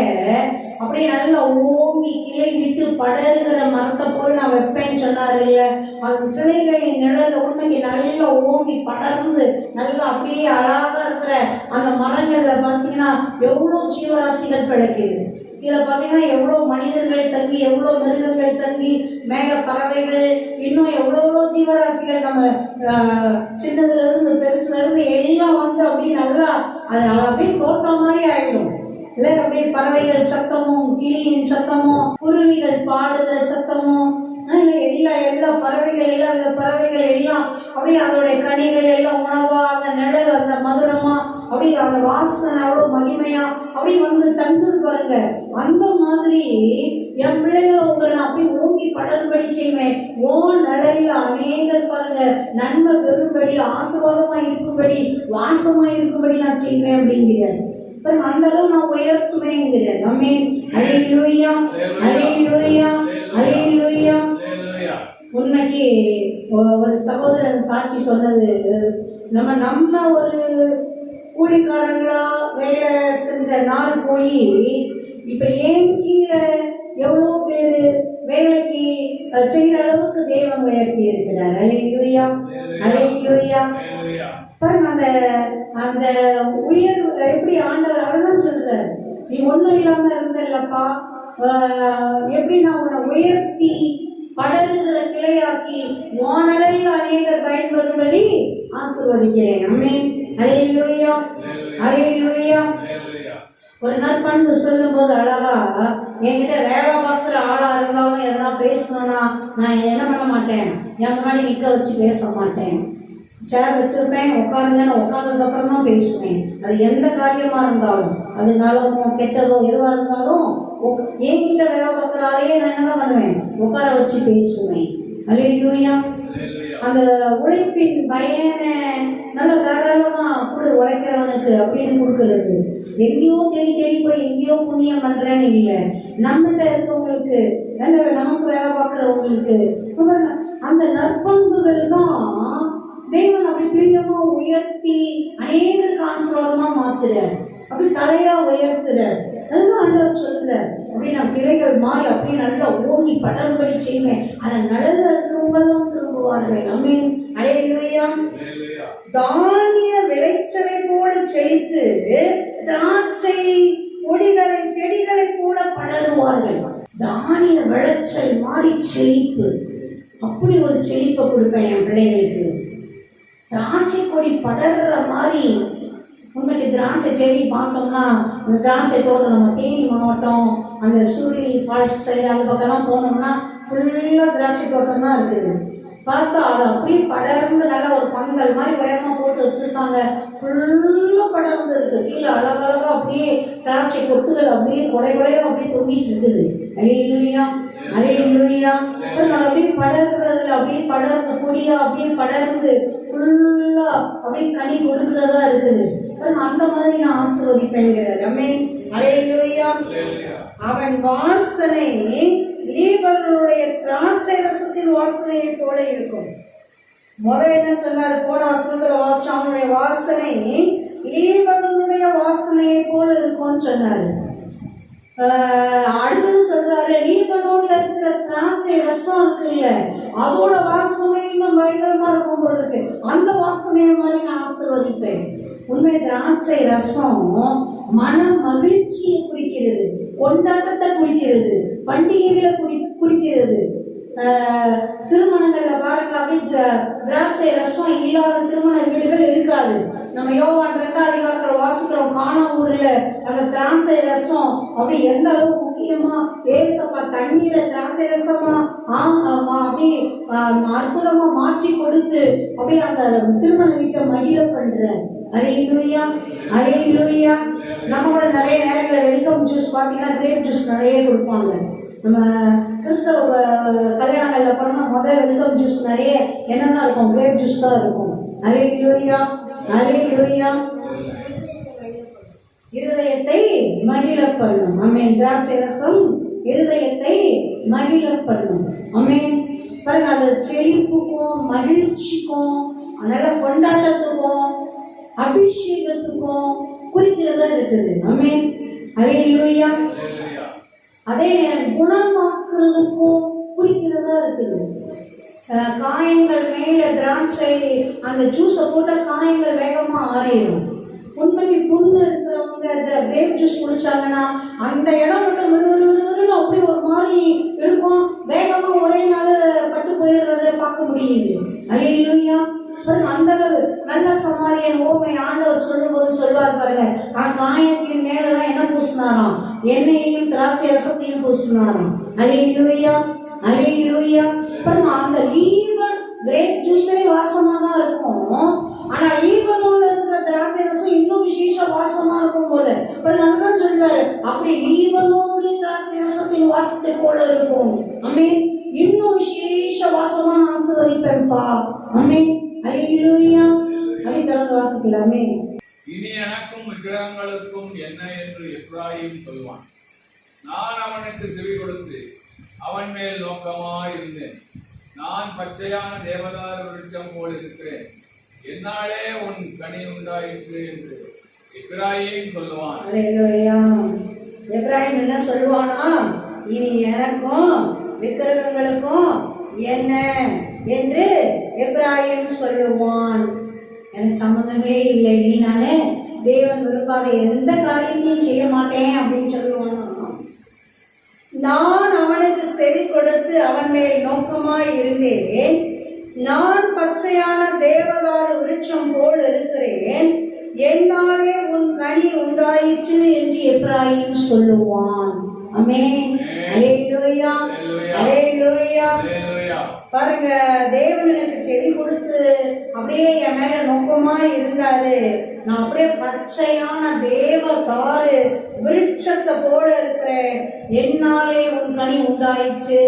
அப்படியே நல்லா ஓங்கி கிளை விட்டு படருகிற மரத்தை போல் நான் வைப்பேன்னு சொன்னாரு இல்ல. அந்த கிளைகளின் நிழல் உண்மைக்கு நல்லா ஓங்கி படர்ந்து நல்லா அப்படியே அழகா இருக்கிற அந்த மரங்கள்ல பார்த்தீங்கன்னா எவ்வளோ ஜீவராசிகள் பிழைக்குது. இதில் பார்த்தீங்கன்னா எவ்வளோ மனிதர்கள் தங்கி, எவ்வளோ மிருகங்கள் தங்கி, மேக பறவைகள், இன்னும் எவ்வளோ ஜீவராசிகள் நம்ம சின்னதுலேருந்து பெருசுலேருந்து எல்லாம் வந்து அப்படியே நல்லா அது அப்படியே தோட்டம் மாதிரி ஆகிடும் இல்லை. அப்படியே பறவைகள் சத்தமும், கிளியின் சத்தமும், குருவிகள் பாடுகிற சத்தமும், எல்லா பறவைகள் எல்லாம் அந்த பறவைகள் எல்லாம் அப்படியே அதோடைய கனிகள் எல்லாம் உணவா, அந்த நிழல் அந்த மதுரமா, அப்படி அந்த வாசனை அவ்வளோ மகிமையா அப்படி வந்து தங்குது பாருங்க. அந்த மாதிரி என் பிள்ளைகளை உங்களை நான் அப்படி ஓங்கி படரும்படி செய்வேன். ஓ நிழலில் அநேகர் பாருங்க நன்மை பெறும்படி, ஆசீர்வாதமா இருக்கும்படி, வாசமா இருக்கும்படி நான் செய்வேன் அப்படிங்கிறேன். அந்த அளவு நான் உயர்த்துவேங்கிறேன். ஆமென், அல்லேலூயா, அல்லேலூயா, அல்லேலூயா. உண்மைக்கு ஒரு சகோதரன் சாட்சி சொன்னது, நம்ம ஒரு கூலிக்காரங்களா வேலை செஞ்ச நாள் போய் இப்ப ஏன் கீழே எவ்வளோ பேர் வேலைக்கு செய்கிற அளவுக்கு தேவன் உயர்த்தி இருக்கிறார். அல்லேலூயா, அல்லேலூயா. பாருங்க அந்த அந்த உயர்வு எப்படி ஆண்டவர் அழகான்னு சொல்றாரு, நீ ஒன்றும் இல்லாம இருந்தல்லப்பா, எப்படி நான் உன்னை உயர்த்தி படருகிற கிளையாக்கி வானலையில் அநேகர் பயன்பெறும்படி ஆசீர்வதிக்கிறேன். ஆமென், அல்லேலூயா, அல்லேலூயா. ஒரு நாள் பண்பு சொல்லும் போது அழகா, என்கிட்ட வேலை பார்க்குற ஆளா இருந்தாலும் எதனா பேசணும்னா நான் என்ன பண்ண மாட்டேன், என் முன்னாடி நிற்க வச்சு பேச மாட்டேன். சேர் வச்சிருப்பேன், உட்காருங்கன்னு உட்கார்ந்ததுக்கு அப்புறம் தான் பேசுவேன். அது எந்த காரியமா இருந்தாலும், அது நல்லதோ கெட்டதோ எதுவாக இருந்தாலும் என்கிட்ட வேலை பார்க்குறாலே நான் என்ன பண்ணுவேன், உட்கார வச்சு பேசுவேன். அல்லேலூயா. அந்த உழைப்பின் பயனை நல்ல தாராளமா கொடு உழைக்கிறவனுக்கு அப்படின்னு கொடுக்கறது. எங்கேயோ தேடி தேடி போய் எங்கேயோ புண்ணியம் பண்றேன்னு இல்லை, நம்மகிட்ட இருக்கவங்களுக்கு நல்ல நமக்கு வேலை பார்க்குறவங்களுக்கு அந்த நற்பண்புகள் தான் தேவன் அப்படி பிரியமா உயர்த்தி அநேகருக்கு ஆசீர்வாதமா மாத்துறார், அப்படி தலையா உயர்த்துறார். அதுதான் ஆண்டவர் சொல்றார், அப்படி நான் கிளைகள் மாறி அப்படியே நல்லா ஓங்கி படர்படி செய்வேன், அதன் நடுவில் இருக்கிறவங்களும் திரும்புவார்கள். ஆமென், அல்லேலூயா. தானிய விளைச்சலை போல செழித்து திராட்சை கொடிகளை செடிகளை போல படருவார்கள். தானிய விளைச்சல் மாறி செழிப்பு, அப்படி ஒரு செழிப்பை கொடுப்பேன் என் பிள்ளைகளுக்கு. திராட்சை கொடி படர்ற மாதிரி. உண்மைக்கு திராட்சை செடி பார்த்தோம்னா அந்த திராட்சை தோட்டம் நம்ம தேனி மாவட்டம் அந்த சூரிய ஃபால்ஸ் சைடு அந்த பக்கம்லாம் போனோம்னா ஃபுல்லாக திராட்சை தோட்டம் தான் இருக்குது. பார்த்தா அது அப்படியே படர்ந்து நல்லா ஒரு பந்தல் மாதிரி உயரமாக போட்டு வச்சுருக்காங்க, ஃபுல்லாக படர்ந்து இருக்குது. கீழே அழகழகாக அப்படியே திராட்சை கொத்துகள் அப்படியே கொடையும் அப்படியே தொங்கிட்டு இருக்குது. அல்லேலூயா, அல்லேலூயா. அது அப்படியே படர்றதுல அப்படியே படர்ந்து கொடியாக அப்படியே படர்ந்து ஃபுல்லாக அப்படியே கனி கொடுக்குறதா இருக்குது. அந்த மாதிரி நான் ஆசீர்வதிப்பேங்கிறார். ஆமென், அல்லேலூயா. அவன் வாசனை லீபனோனுடைய திராட்சை ரசத்தின் வாசனையை போல இருக்கும். முதல்ல என்ன சொன்னார், போன வசனத்துல வாசம் அவனுடைய வாசனை லீபனோனுடைய வாசனையை போல இருக்கும்னு சொன்னாரு. அடுத்தது சொல்ற சொல்றாரு, லீபனோன்ல இருக்கிற திராட்சை ரசம் இருக்குல்ல, அதோட வாசமே இன்னும் பயங்கரமா இருக்கும் போல இருக்கு. அந்த வாசனைய மாதிரி நான் ஆசீர்வதிப்பேன். உண்மை திராட்சை ரசம் மன மகிழ்ச்சியை குறிக்கிறது, கொண்டாட்டத்தை குறிக்கிறது, பண்டிகைகளை குறிக்கிறது. திருமணங்கள்ல பாருங்க, அப்படி திராட்சை ரசம் இல்லாத திருமண வீடுகள் இருக்காது. நம்ம யோவான் 2ஆம் அதிகாரத்துல வாசிக்கிறோம், கானா ஊர்ல அந்த திராட்சை ரசம் அப்படி எந்த அளவுக்கு முக்கியமா ஏசப்பா தண்ணீரை திராட்சை ரசமா அப்படி அற்புதமா மாற்றி கொடுத்து அப்படியே அந்த திருமண வீட்டை மகிழ பண்ற. அல்லேலூயா, அல்லேலூயா. நம்மளோட நிறைய நேரங்களில் வெல்கம் ஜூஸ் பார்த்தீங்கன்னா கிரேப் ஜூஸ் நிறைய கொடுப்பாங்க. நம்ம கிறிஸ்தவ கல்யாணங்களில் போனோம்னா முதல் வெல்கம் ஜூஸ் நிறைய என்னதான் இருக்கும், கிரேப் ஜூஸ் தான் இருக்கும். அல்லேலூயா, அல்லேலூயா. இருதயத்தை மகிழ பண்ணும். ஆமென். திராட்சை ரசம் இருதயத்தை மகிழ பண்ணும். ஆமென். பாருங்க, அது செழிப்புக்கும் மகிழ்ச்சிக்கும் நல்ல கொண்டாட்டத்துக்கும் அபிஷேகத்துக்கும் குறிக்கிறதா இருக்குது. ஆமென். அல்லேலூயா. அதே நேரம் குணமாக்குறதுக்கும் குறிக்கிறதா இருக்குது. காயங்கள் மேல திராட்சை அந்த ஜூஸை போட்ட காயங்கள் வேகமா ஆறிடும். உண்மைக்கு புண்ணு இருக்கிறவங்க கிரேப் ஜூஸ் குடிச்சாங்கன்னா அந்த இடம் மட்டும் விறுவிறுன்னு அப்படி ஒரு மாதிரி இருக்கும், வேகமா ஒரே நாள் பட்டு போயிடுறத பார்க்க முடியுது. அல்லேலூயா. அந்த அளவு நல்ல சமாரியன் ஓமை ஆண்டவர் சொல்லும் போது சொல்வார் பாருங்க, காயத்தின் மேலதான் என்ன பூசினாராம், எண்ணெயையும் திராட்சை ரசத்தையும் பூசினாராம். அல்லேலூயா, அல்லேலூயா. பாருங்க, அந்த லீவன் கிரேப் ஜூஸே வாசமா தான் இருக்கும், ஆனா லீவனோட இருக்கிற திராட்சை ரசம் இன்னும் விசேஷ வாசமா இருக்கும் போல. பாருங்க, அதுதான் சொல்றாரு, அப்படி லீவனோடைய திராட்சை ரசத்தின் வாசத்தை போல இருக்கும். ஆமென். இன்னும் விசேஷ வாசமா நான் ஆசீர்வதிப்பேன்ப்பா. ஆமென். அல்லேலூயா. அப்படி தொடர்ந்து வாசிக்கலாமே. இனி எனக்கும் விக்கிரகங்களுக்கும் என்ன என்று எப்ராயிம் சொல்வான். நான் அவனுக்கு செவி கொடுத்து அவன் மேல் நோக்கமாயிருந்தேன். நான் பச்சையான தேவதாரு விருட்சம் போல் இருக்கிறேன், என்னாலே உன் கனி உண்டாயிற்று என்று எப்ராயிம் சொல்லுவான். அல்லேலூயா. எப்ராயிம் என்ன சொல்லுவானா, இனி எனக்கும் விக்கிரகங்களுக்கும் என்ன என்று எப்ராயிம் சொல்லுவான். எனக்கு சம்மந்தமே இல்லை, இனி நானே தேவன் விரும்பாத எந்த காரியத்தையும் செய்ய மாட்டேன் அப்படின்னு சொல்லுவானா. நான் அவனுக்கு செவி கொடுத்து அவன் மேல் நோக்கமாய் இருந்தேன். நான் பச்சையான தேவதாரு விருட்சம் போல் இருக்கிறேன், என்னாலே உன் கனி உண்டாயிற்று என்று எப்ராயிம் சொல்லுவான். ஆமென். அல்லேலூயா, அல்லேலூயா. பாருங்க, தேவன் எனக்கு செவி கொடுத்து அப்படியே என் மேல நோக்கமா இருந்தாரு. நான் அப்படியே பச்சையான தேவதாரு விருட்சத்தை போல இருக்கிறேன், என்னாலே உன் கனி உண்டாயிற்று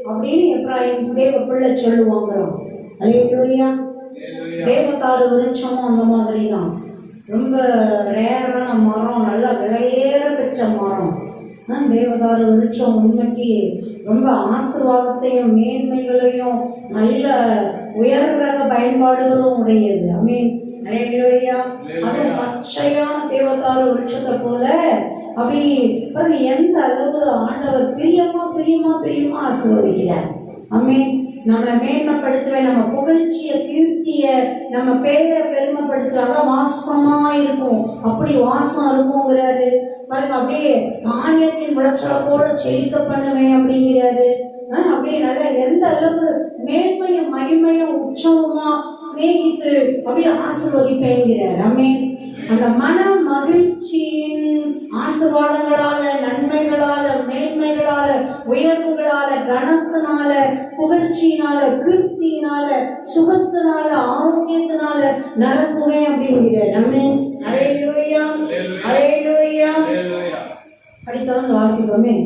அப்படின்னு எப்ராயிம் தேவ பிள்ளை சொல்லுவாங்களாம். அல்லேலூயா. தேவதாரு விருட்சமும் அந்த மாதிரி தான், ரொம்ப ரேரான மரம், நல்ல விலையேற பெற்ற மரம். தேவதாரு விருட்சம் உண்மைக்கு ரொம்ப ஆசீர்வாதத்தையும் மேன்மைகளையும் நல்ல உயர்ரக பயன்பாடுகளும் உடையது. ஆமென். அல்லேலூயா. அது பச்சையான தேவதாரு விருட்சத்தை போல அப்படி எந்த அளவு ஆண்டவர் பிரியமா பிரியமா பிரியமா ஆசீர்வதிக்கிறார். ஆமென். நம்மளை மேன்மைப்படுத்துவேன், நம்ம புகழ்ச்சிய கீர்த்திய நம்ம பேரை பெருமைப்படுத்துறாங்க, வாசமா இருக்கும், அப்படி வாசம் இருக்குங்கிறாரு. பாருங்க, அப்படியே தானியத்தின் விளைச்சலை போல செழிக்க பண்ணுவேன் அப்படிங்கிறாரு. அப்படியே நல்ல எந்த அளவு மேன்மையும் மகிமையும் உற்சவமா சிநேகித்து அப்படியே ஆசீர்வதிப்பேங்கிறார். ஆமென். அந்த மன மகிழ்ச்சியின் ஆசீர்வாதங்களால, நன்மைகளால, மேன்மைகளால, உயர்வுகளால, கனத்தினால, புகழ்ச்சியினால, கீர்த்தியினால, சுகத்தினால, ஆரோக்கியத்தினால நிரப்புவேன் அப்படிங்கிறார். ஆமென். அல்லேலூயா, அல்லேலூயா. படித்தவங்க வாசிப்போமே.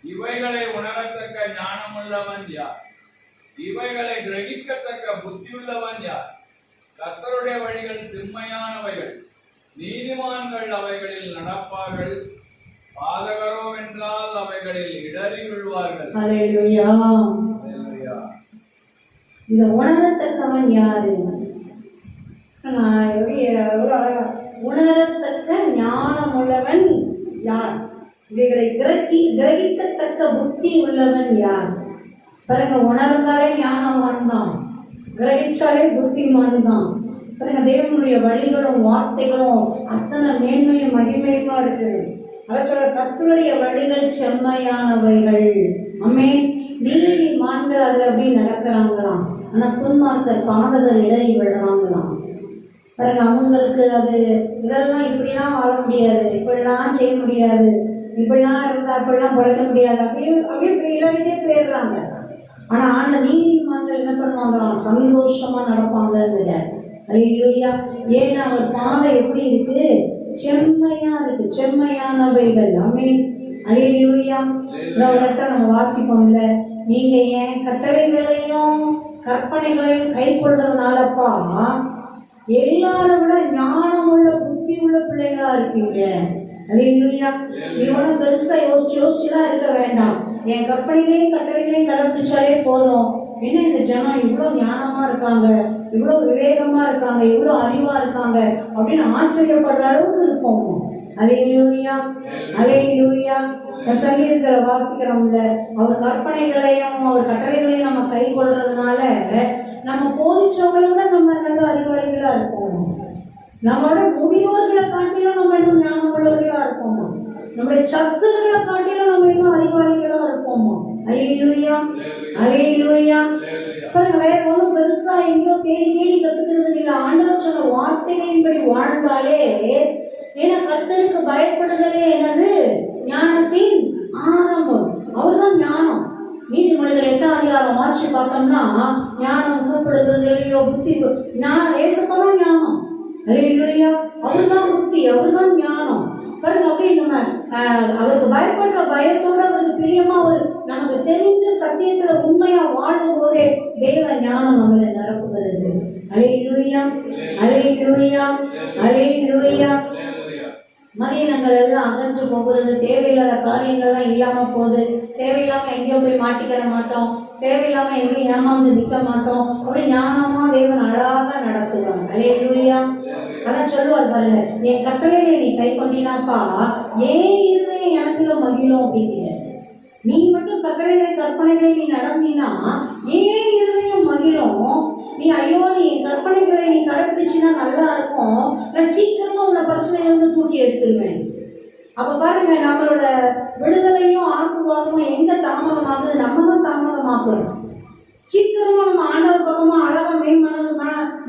இவைகளை உணரத்தக்க ஞானமுள்ளவன் யார்? இவைகளை கிரகிக்கத்தக்க புத்தியுள்ளவன் யார்? கர்த்தருடைய வழிகள் செம்மையானவைகள், நீதிமான்கள் அவைகளில் நடப்பார்கள், பாதகரோ என்றால் அவைகளில் இடறி விழுவார்கள். அல்லேலூயா. இத உணரத்தக்கவன் யாரு? உணரத்தக்க ஞானமுள்ளவன் யார்? இவைகளை கிரகிக்கத்தக்க புத்தி உள்ளவன் யார்? பாருங்க, உணர்ந்தாலே ஞானவான் தான், கிரகிச்சாலே புத்திமான் தான். பாருங்க, தேவனுடைய வழிகளும் வார்த்தைகளும் அத்தனை மேன்மையும் மகிமையுமா இருக்குது. அதை சொல்ல, கர்த்தருடைய வழிகள் செம்மையானவைகள். ஆமென். நீதிமான்கள் அதில் அப்படி நடக்கிறாங்களாம். ஆனா துன்மார்க்கர் பாதகர் இடறி விடுறாங்களாம். பாருங்க, அவங்களுக்கு அது இதெல்லாம் இப்படிலாம் வாழ முடியாது, இப்படிலாம் செய்ய முடியாது, இப்படிலாம் இருந்தா அப்படிலாம் பழக்க முடியாது, அப்படியே இடறிட்டே போயிடுறாங்க. ஆனா ஆண்ட நீதிமான்கள் என்ன பண்ணுவாங்களாம்? சந்தோஷமா நடப்பாங்க. அல்லேலூயா. ஏன்னா அவர் பாதை எப்படி இருக்கு? செம்மையா இருக்கு, செம்மையானவைகள். ஆமென். அல்லேலூயா. இந்த நம்ம வாசிப்போம்ல, நீங்க ஏன் கட்டளைகளையும் கற்பனைகளையும் கை கொள்றதுனாலப்பா எல்லாரும் விட ஞானம் உள்ள புத்தி உள்ள பிள்ளைகளா இருக்கீங்க. அல்லேலூயா. நீ ஒன்றும் பெருசா யோசிச்சுலாம் இருக்க வேண்டாம். என் கற்பனைகளையும் கட்டளைகளையும் கடைபிடிச்சாலே போதும். என்ன இந்த ஜனம் இவ்வளவு ஞானமா இருக்காங்க, இவ்வளவு விவேகமா இருக்காங்க, இவ்வளவு அறிவா இருக்காங்க அப்படின்னு ஆச்சரியப்படுற அளவுக்கு இருப்போம். அல்லேலூயா, அல்லேலூயா. சங்கீதத்துல வாசிக்கிறோம்ல, அவர் கற்பனைகளையும் அவர் கட்டளைகளையும் நம்ம கை கொள்றதுனால நம்ம போதிச்சவங்களை விட நம்ம நல்ல அறிவாளிகளா இருப்போம். நம்மளோட முதியோர்களை காட்டிலும் நம்ம இன்னும் ஞானம் உள்ளவர்களா இருப்போமா? நம்முடைய சத்துருகளை காட்டிலும் நம்ம இன்னும் அறிவாளிகளா இருப்போமா? அல்லேலூயா, அல்லேலூயா. பாருங்க, வேற ஒன்றும் பெருசா எங்கேயோ தேடி தேடி கத்துக்கிறது இல்லை. ஆண்டவர் சொன்ன வார்த்தைகளின்படி வாழ்ந்தாலே, ஏன்னா கர்த்தருக்கு பயப்படுதலே என்னது? ஞானத்தின் ஆரம்பம். அவர்தான் ஞானம். நீதிமொழிகள் 8ஆம் அதிகாரம் வாட்சி பார்த்தோம்னா, ஞானம் கூப்பிடுகிறது இல்லையோ, புத்தி ஞானம் ஏசப்பதான் ஞானம். அல்லேலூயா. அவர்தான் புத்தி, அவர்தான் ஞானம். பாருங்க, அப்படியே நம்ம அவருக்கு பயப்படுற பயத்தோட அவருக்கு பிரியமா ஒரு நமக்கு தெரிஞ்ச சத்தியத்துல உண்மையா வாழும் போதே தேவ ஞானம் நம்மளை நிரப்புகிறது. அல்லேலூயா, அல்லேலூயா, அல்லேலூயா. மதியினங்கள் எல்லாம் அகன்று போகிறது, தேவையில்லாத காரியங்கள்லாம் இல்லாம போகுது, தேவையில்லாம எங்கேயோ போய் மாட்டிக்கிற மாட்டோம், தேவையில்லாம எங்கேயும் ஏமாந்து நிற்க மாட்டோம். அப்படி ஞானமா தேவன் அழகாக நடத்துவாங்க. அல்லேலூயா. அதான் சொல்லுவார் பாருங்க, என் கட்டளையை நீ கை கொண்டினாப்பா ஏன் இருந்தேன் எனக்குள்ள மகிழும் அப்படிங்கிற. நீ மட்டும் கட்டளைகளை கற்பனைகளை நீ நடந்தினா ஏன் இருதயம் மகிழும். நீ ஐயோ நீ கற்பனைகளை நீ கடைபிடிச்சினா நல்லா இருக்கும், நான் சீக்கிரமா உன்னை பிரச்சனையிலிருந்து தூக்கி எடுத்துருவேன். அப்ப பாருங்க, நம்மளோட விடுதலையும் ஆசீர்வாதமும் எங்க தாமதமாகுது? நம்ம தான் தாமதமாக்குறோம். சீக்கிரமா நம்ம ஆண்டவர் பக்கமா அழகா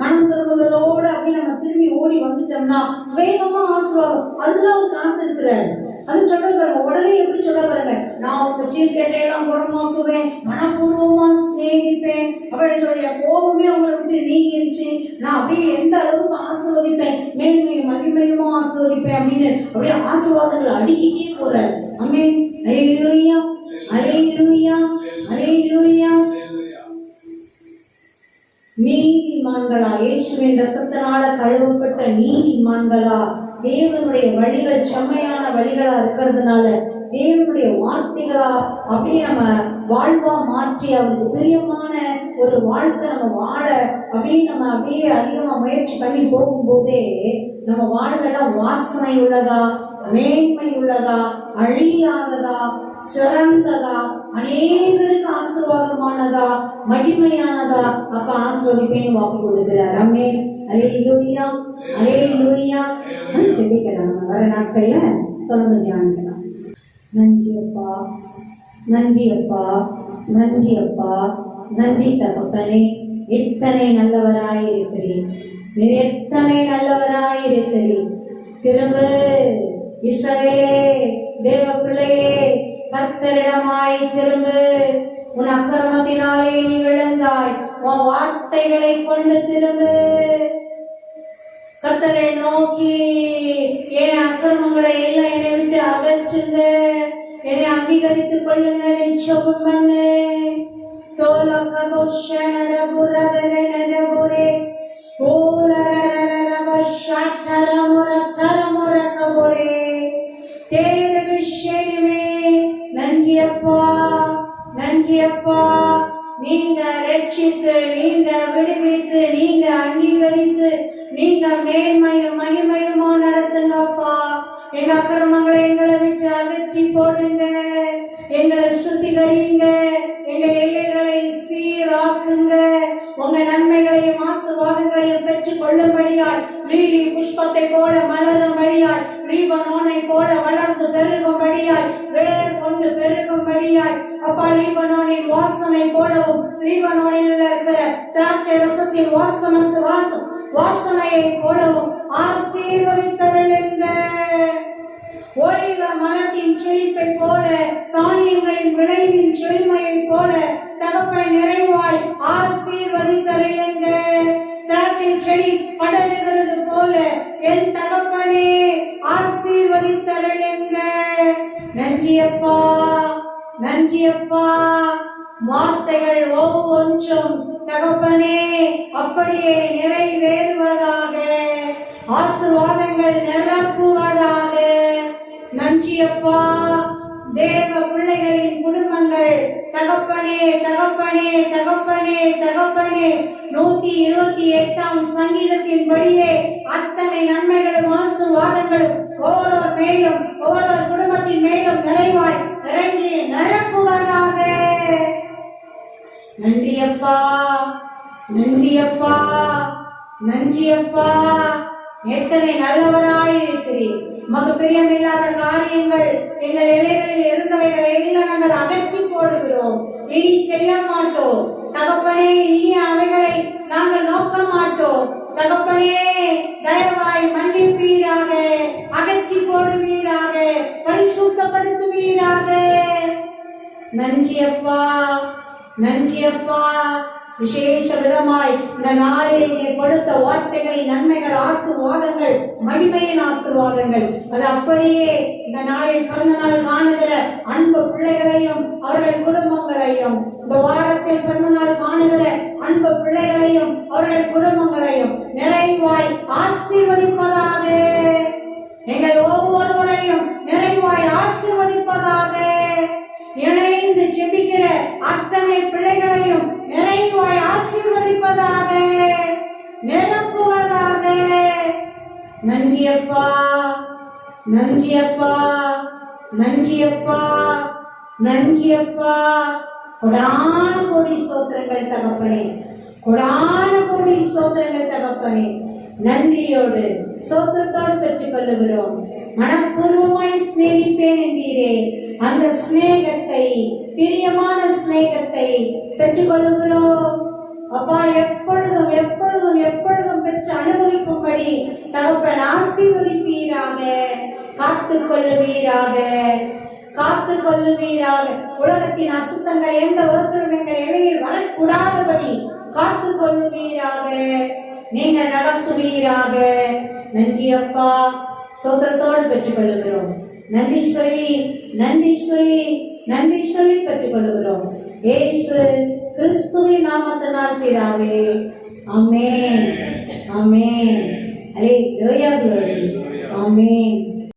மனம் திரும்புதலோட அப்படி நம்ம திரும்பி ஓடி வந்துட்டோம்னா வேகமா ஆசீர்வாதம். அதுதான் அவர் காத்திருக்கிறாரு. அது சொல்ல பாருங்க, உடனே எப்படி சொல்ல பாருங்க, நான் உங்க சீர்கேட்டையெல்லாம் குணமாக்குவேன், மனப்பூர்வமா சிநேகிப்பேன் அப்படின்னு சொல்ல, என் கோபமே உங்களை விட்டு நீங்கிருச்சு, நான் அப்படியே எந்த அளவுக்கு ஆசீர்வதிப்பேன், மேன்மையும் மகிமையுமா ஆசீர்வதிப்பேன் அப்படின்னு அப்படியே ஆசீர்வாதங்களை அடுக்கிட்டே போறாரு. ஆமென். அல்லேலூயா, அல்லேலூயா, அல்லேலூயா. நீதிமான்களா, இயேசுவின் ரத்தத்தினால கழுவப்பட்ட நீதிமான்களா, தேவனுடைய வழிகள் செம்மையான வழிகளா இருக்கிறதுனால, தேவனுடைய வார்த்தைகளா அப்படியே நம்ம வாழ்வா மாற்றி அவருக்கு பிரியமான ஒரு வாழ்க்கை நம்ம வாழ அப்படியே நம்ம அப்படியே அதிகமா முயற்சி பண்ணி போகும்போதே நம்ம வாழ்வெல்லாம் வாசனை உள்ளதா, மேன்மை உள்ளதா, அழியாததா, சிறந்ததா, அநேகருக்கு ஆசீர்வாதமானதா, மகிமையானதா அப்ப ஆசீர்வதிப்பேன் வாக்கு கொடுக்கிறார். ஆமென். அல்லேலூயா, அல்லேலூயா. ஜெபிக்கலாம். நம்ம வர நாட்கள்ல தொடர்ந்து தியானிக்கலாம். நன்றி அப்பா, நன்றி அப்பா, நன்றி அப்பா, நன்றி தகப்பனே. எத்தனை நல்லவராய் இருக்கிறீர், நீர் எத்தனை நல்லவராய் இருக்கிறீர். திரும்ப இஸ்ரவேலே, தேவ பிள்ளையே, கர்த்தரிடமாய் திரும்பு. உன் அக்கிரமத்தினாலே நீ விழுந்தாய், உன் வார்த்தைகளை கொண்டு திரும்பு. கர்த்தரை நோக்கி என் அக்கிரமங்களை எல்லாம் என்னை விட்டு அகற்றுங்க, என்னை அங்கீகரித்துக் கொள்ளுங்க, நிச்சயம் பண்ணு. நன்றி அப்பா, நன்றி அப்பா. நீங்க ரட்சித்து, நீங்க விடுவித்து, நீங்க அங்கீகரித்து, நீங்க மேன்மையும் மகிமையுமா நடத்துங்கப்பா. எங்க அக்கிரமங்களை எங்களை விட்டு அகற்றி போடுங்க, எங்களை சுத்திகரிங்க, எங்க எல்லைகளை சீராக்குங்க. உங்க நன்மைகளையும் ஆசீர்வாதங்களையும் பெற்றுக் கொள்ளும்படியாய், லீலி புஷ்பத்தை போல மலரும்படியாய், லீபனோனை போல வளர்ந்து பெருகும்படியாய், வேர் கொண்டு பெருகும்படியாய், அப்பா லீபனோனின் வாசனை போலவும், லீபனோனில் இருக்கிற திராட்சை ரசத்தின் வாசனையை போலவும் ஆசீர்வதித்தருளுங்க. ஒலிவ மரத்தின் செழிப்பை போல, தானியங்களின் விளைவின் செழுமையை போல தகப்பன் நிறைவாய் ஆசீர்வதித்தருளுங்க. திராட்சை செடி படருகிறது போல என் தகப்பனே ஆசீர்வதித்தருளுங்க. நன்றியப்பா, நன்றியப்பா. வார்த்தைகள் ஒவ்வொன்றும் தகப்பனே அப்படியே நிறைவேறுவதாக, ஆசீர்வாதங்கள் நிரப்புவதாக. நன்றியப்பா. தேவ பிள்ளைகளின் குடும்பங்கள் தகப்பனே, தகப்பனே, தகப்பனே, தகப்பனே, 128ஆம் சங்கீதத்தின்படியே அத்தனை நன்மைகளும் ஆசீர்வாதங்களும் ஒவ்வொரு மேலும், ஒவ்வொரு குடும்பத்தின் மேலும் நிறைவாய் இறங்கி நிரப்புவதாக. நன்றியப்பா, நன்றியப்பா, நன்றியப்பா. எத்தனை நல்லவராய் இருக்கிறீர். மக பிரியமில்லாத காரியங்கள் எங்கள் எல்லைகளில் இருந்தவைகளை எல்லாம் நாங்கள் அகற்றி போடுகிறோம். இனி செய்ய மாட்டோம் தகப்பனே. இனி அவைகளை நாங்கள் நோக்க மாட்டோம் தகப்பனே. தயவாய் மன்னிப்பீராக, அகற்றி போடுவீராக, பரிசுத்தப்படுத்துவீராக. நன்றியப்பா, நன்றியப்பா. விசேஷ விதமாய் இந்த நாளில் நீர் கொடுத்த வார்த்தைகளின் நன்மைகள், ஆசீர்வாதங்கள், மகிமையின் ஆசீர்வாதங்கள், அது அப்படியே இந்த நாளில் பிறந்த நாள் காணுகிற அன்பு பிள்ளைகளையும் அவர்கள் குடும்பங்களையும், இந்த வாரத்தில் பிறந்த நாள் காணுகிற அன்பு பிள்ளைகளையும் அவர்கள் குடும்பங்களையும் நிறைவாய் ஆசீர்வதிப்பதாக. எங்கள் ஒவ்வொருவரையும் நிறைவாய் ஆசீர்வதிப்பதாக. இணைந்து ஜெபிக்கிற அத்தனை பிள்ளைகளையும் நிறைவாய் ஆசீர்வதிப்பதாக, நிரப்புவதாக. நன்றியப்பா, நன்றியப்பா, நன்றியப்பா, நன்றியப்பா. கொடான கோடி சோத்திரங்கள் தகப்பனே, கொடான கோடி சோத்திரங்கள் தகப்பனே. நன்றியோடு சோத்திரத்தோடு பெற்றுக் கொள்ளுகிறோம். மனப்பூர்வமாய் சிநேகிப்பேன் என்றீரே, அந்த சிநேகத்தை, பிரியமான சிநேகத்தை பெற்றுக் கொள்ளுகிறோம் அப்பா. எப்பொழுதும் எப்பொழுதும் எப்பொழுதும் பெற்று அனுபவிக்கும்படி தகப்பன் ஆசீர்வதிப்பீராக, காத்துக் கொள்ளுவீராக, காத்துக் கொள்ளுவீராக. உலகத்தின் அசுத்தங்கள் எந்த ஒருத்தரும் எங்கள் எல்லையில் வரக்கூடாதபடி காத்துக் கொள்ளுவீராக, நீங்க நடத்துவீராக. நன்றி அப்பா, சோத்திரத்தோடு பெற்றுக் கொள்ளுகிறோம். நன்றி சொல்லி, நன்றி சொல்லி, நன்றி சொல்லி பெற்றுக் கொள்ளுகிறோம். இயேசு கிறிஸ்துவின் நாமத்தினால் பிதாவே, ஆமென், ஆமென். அல்லேலூயா, ஆமென்.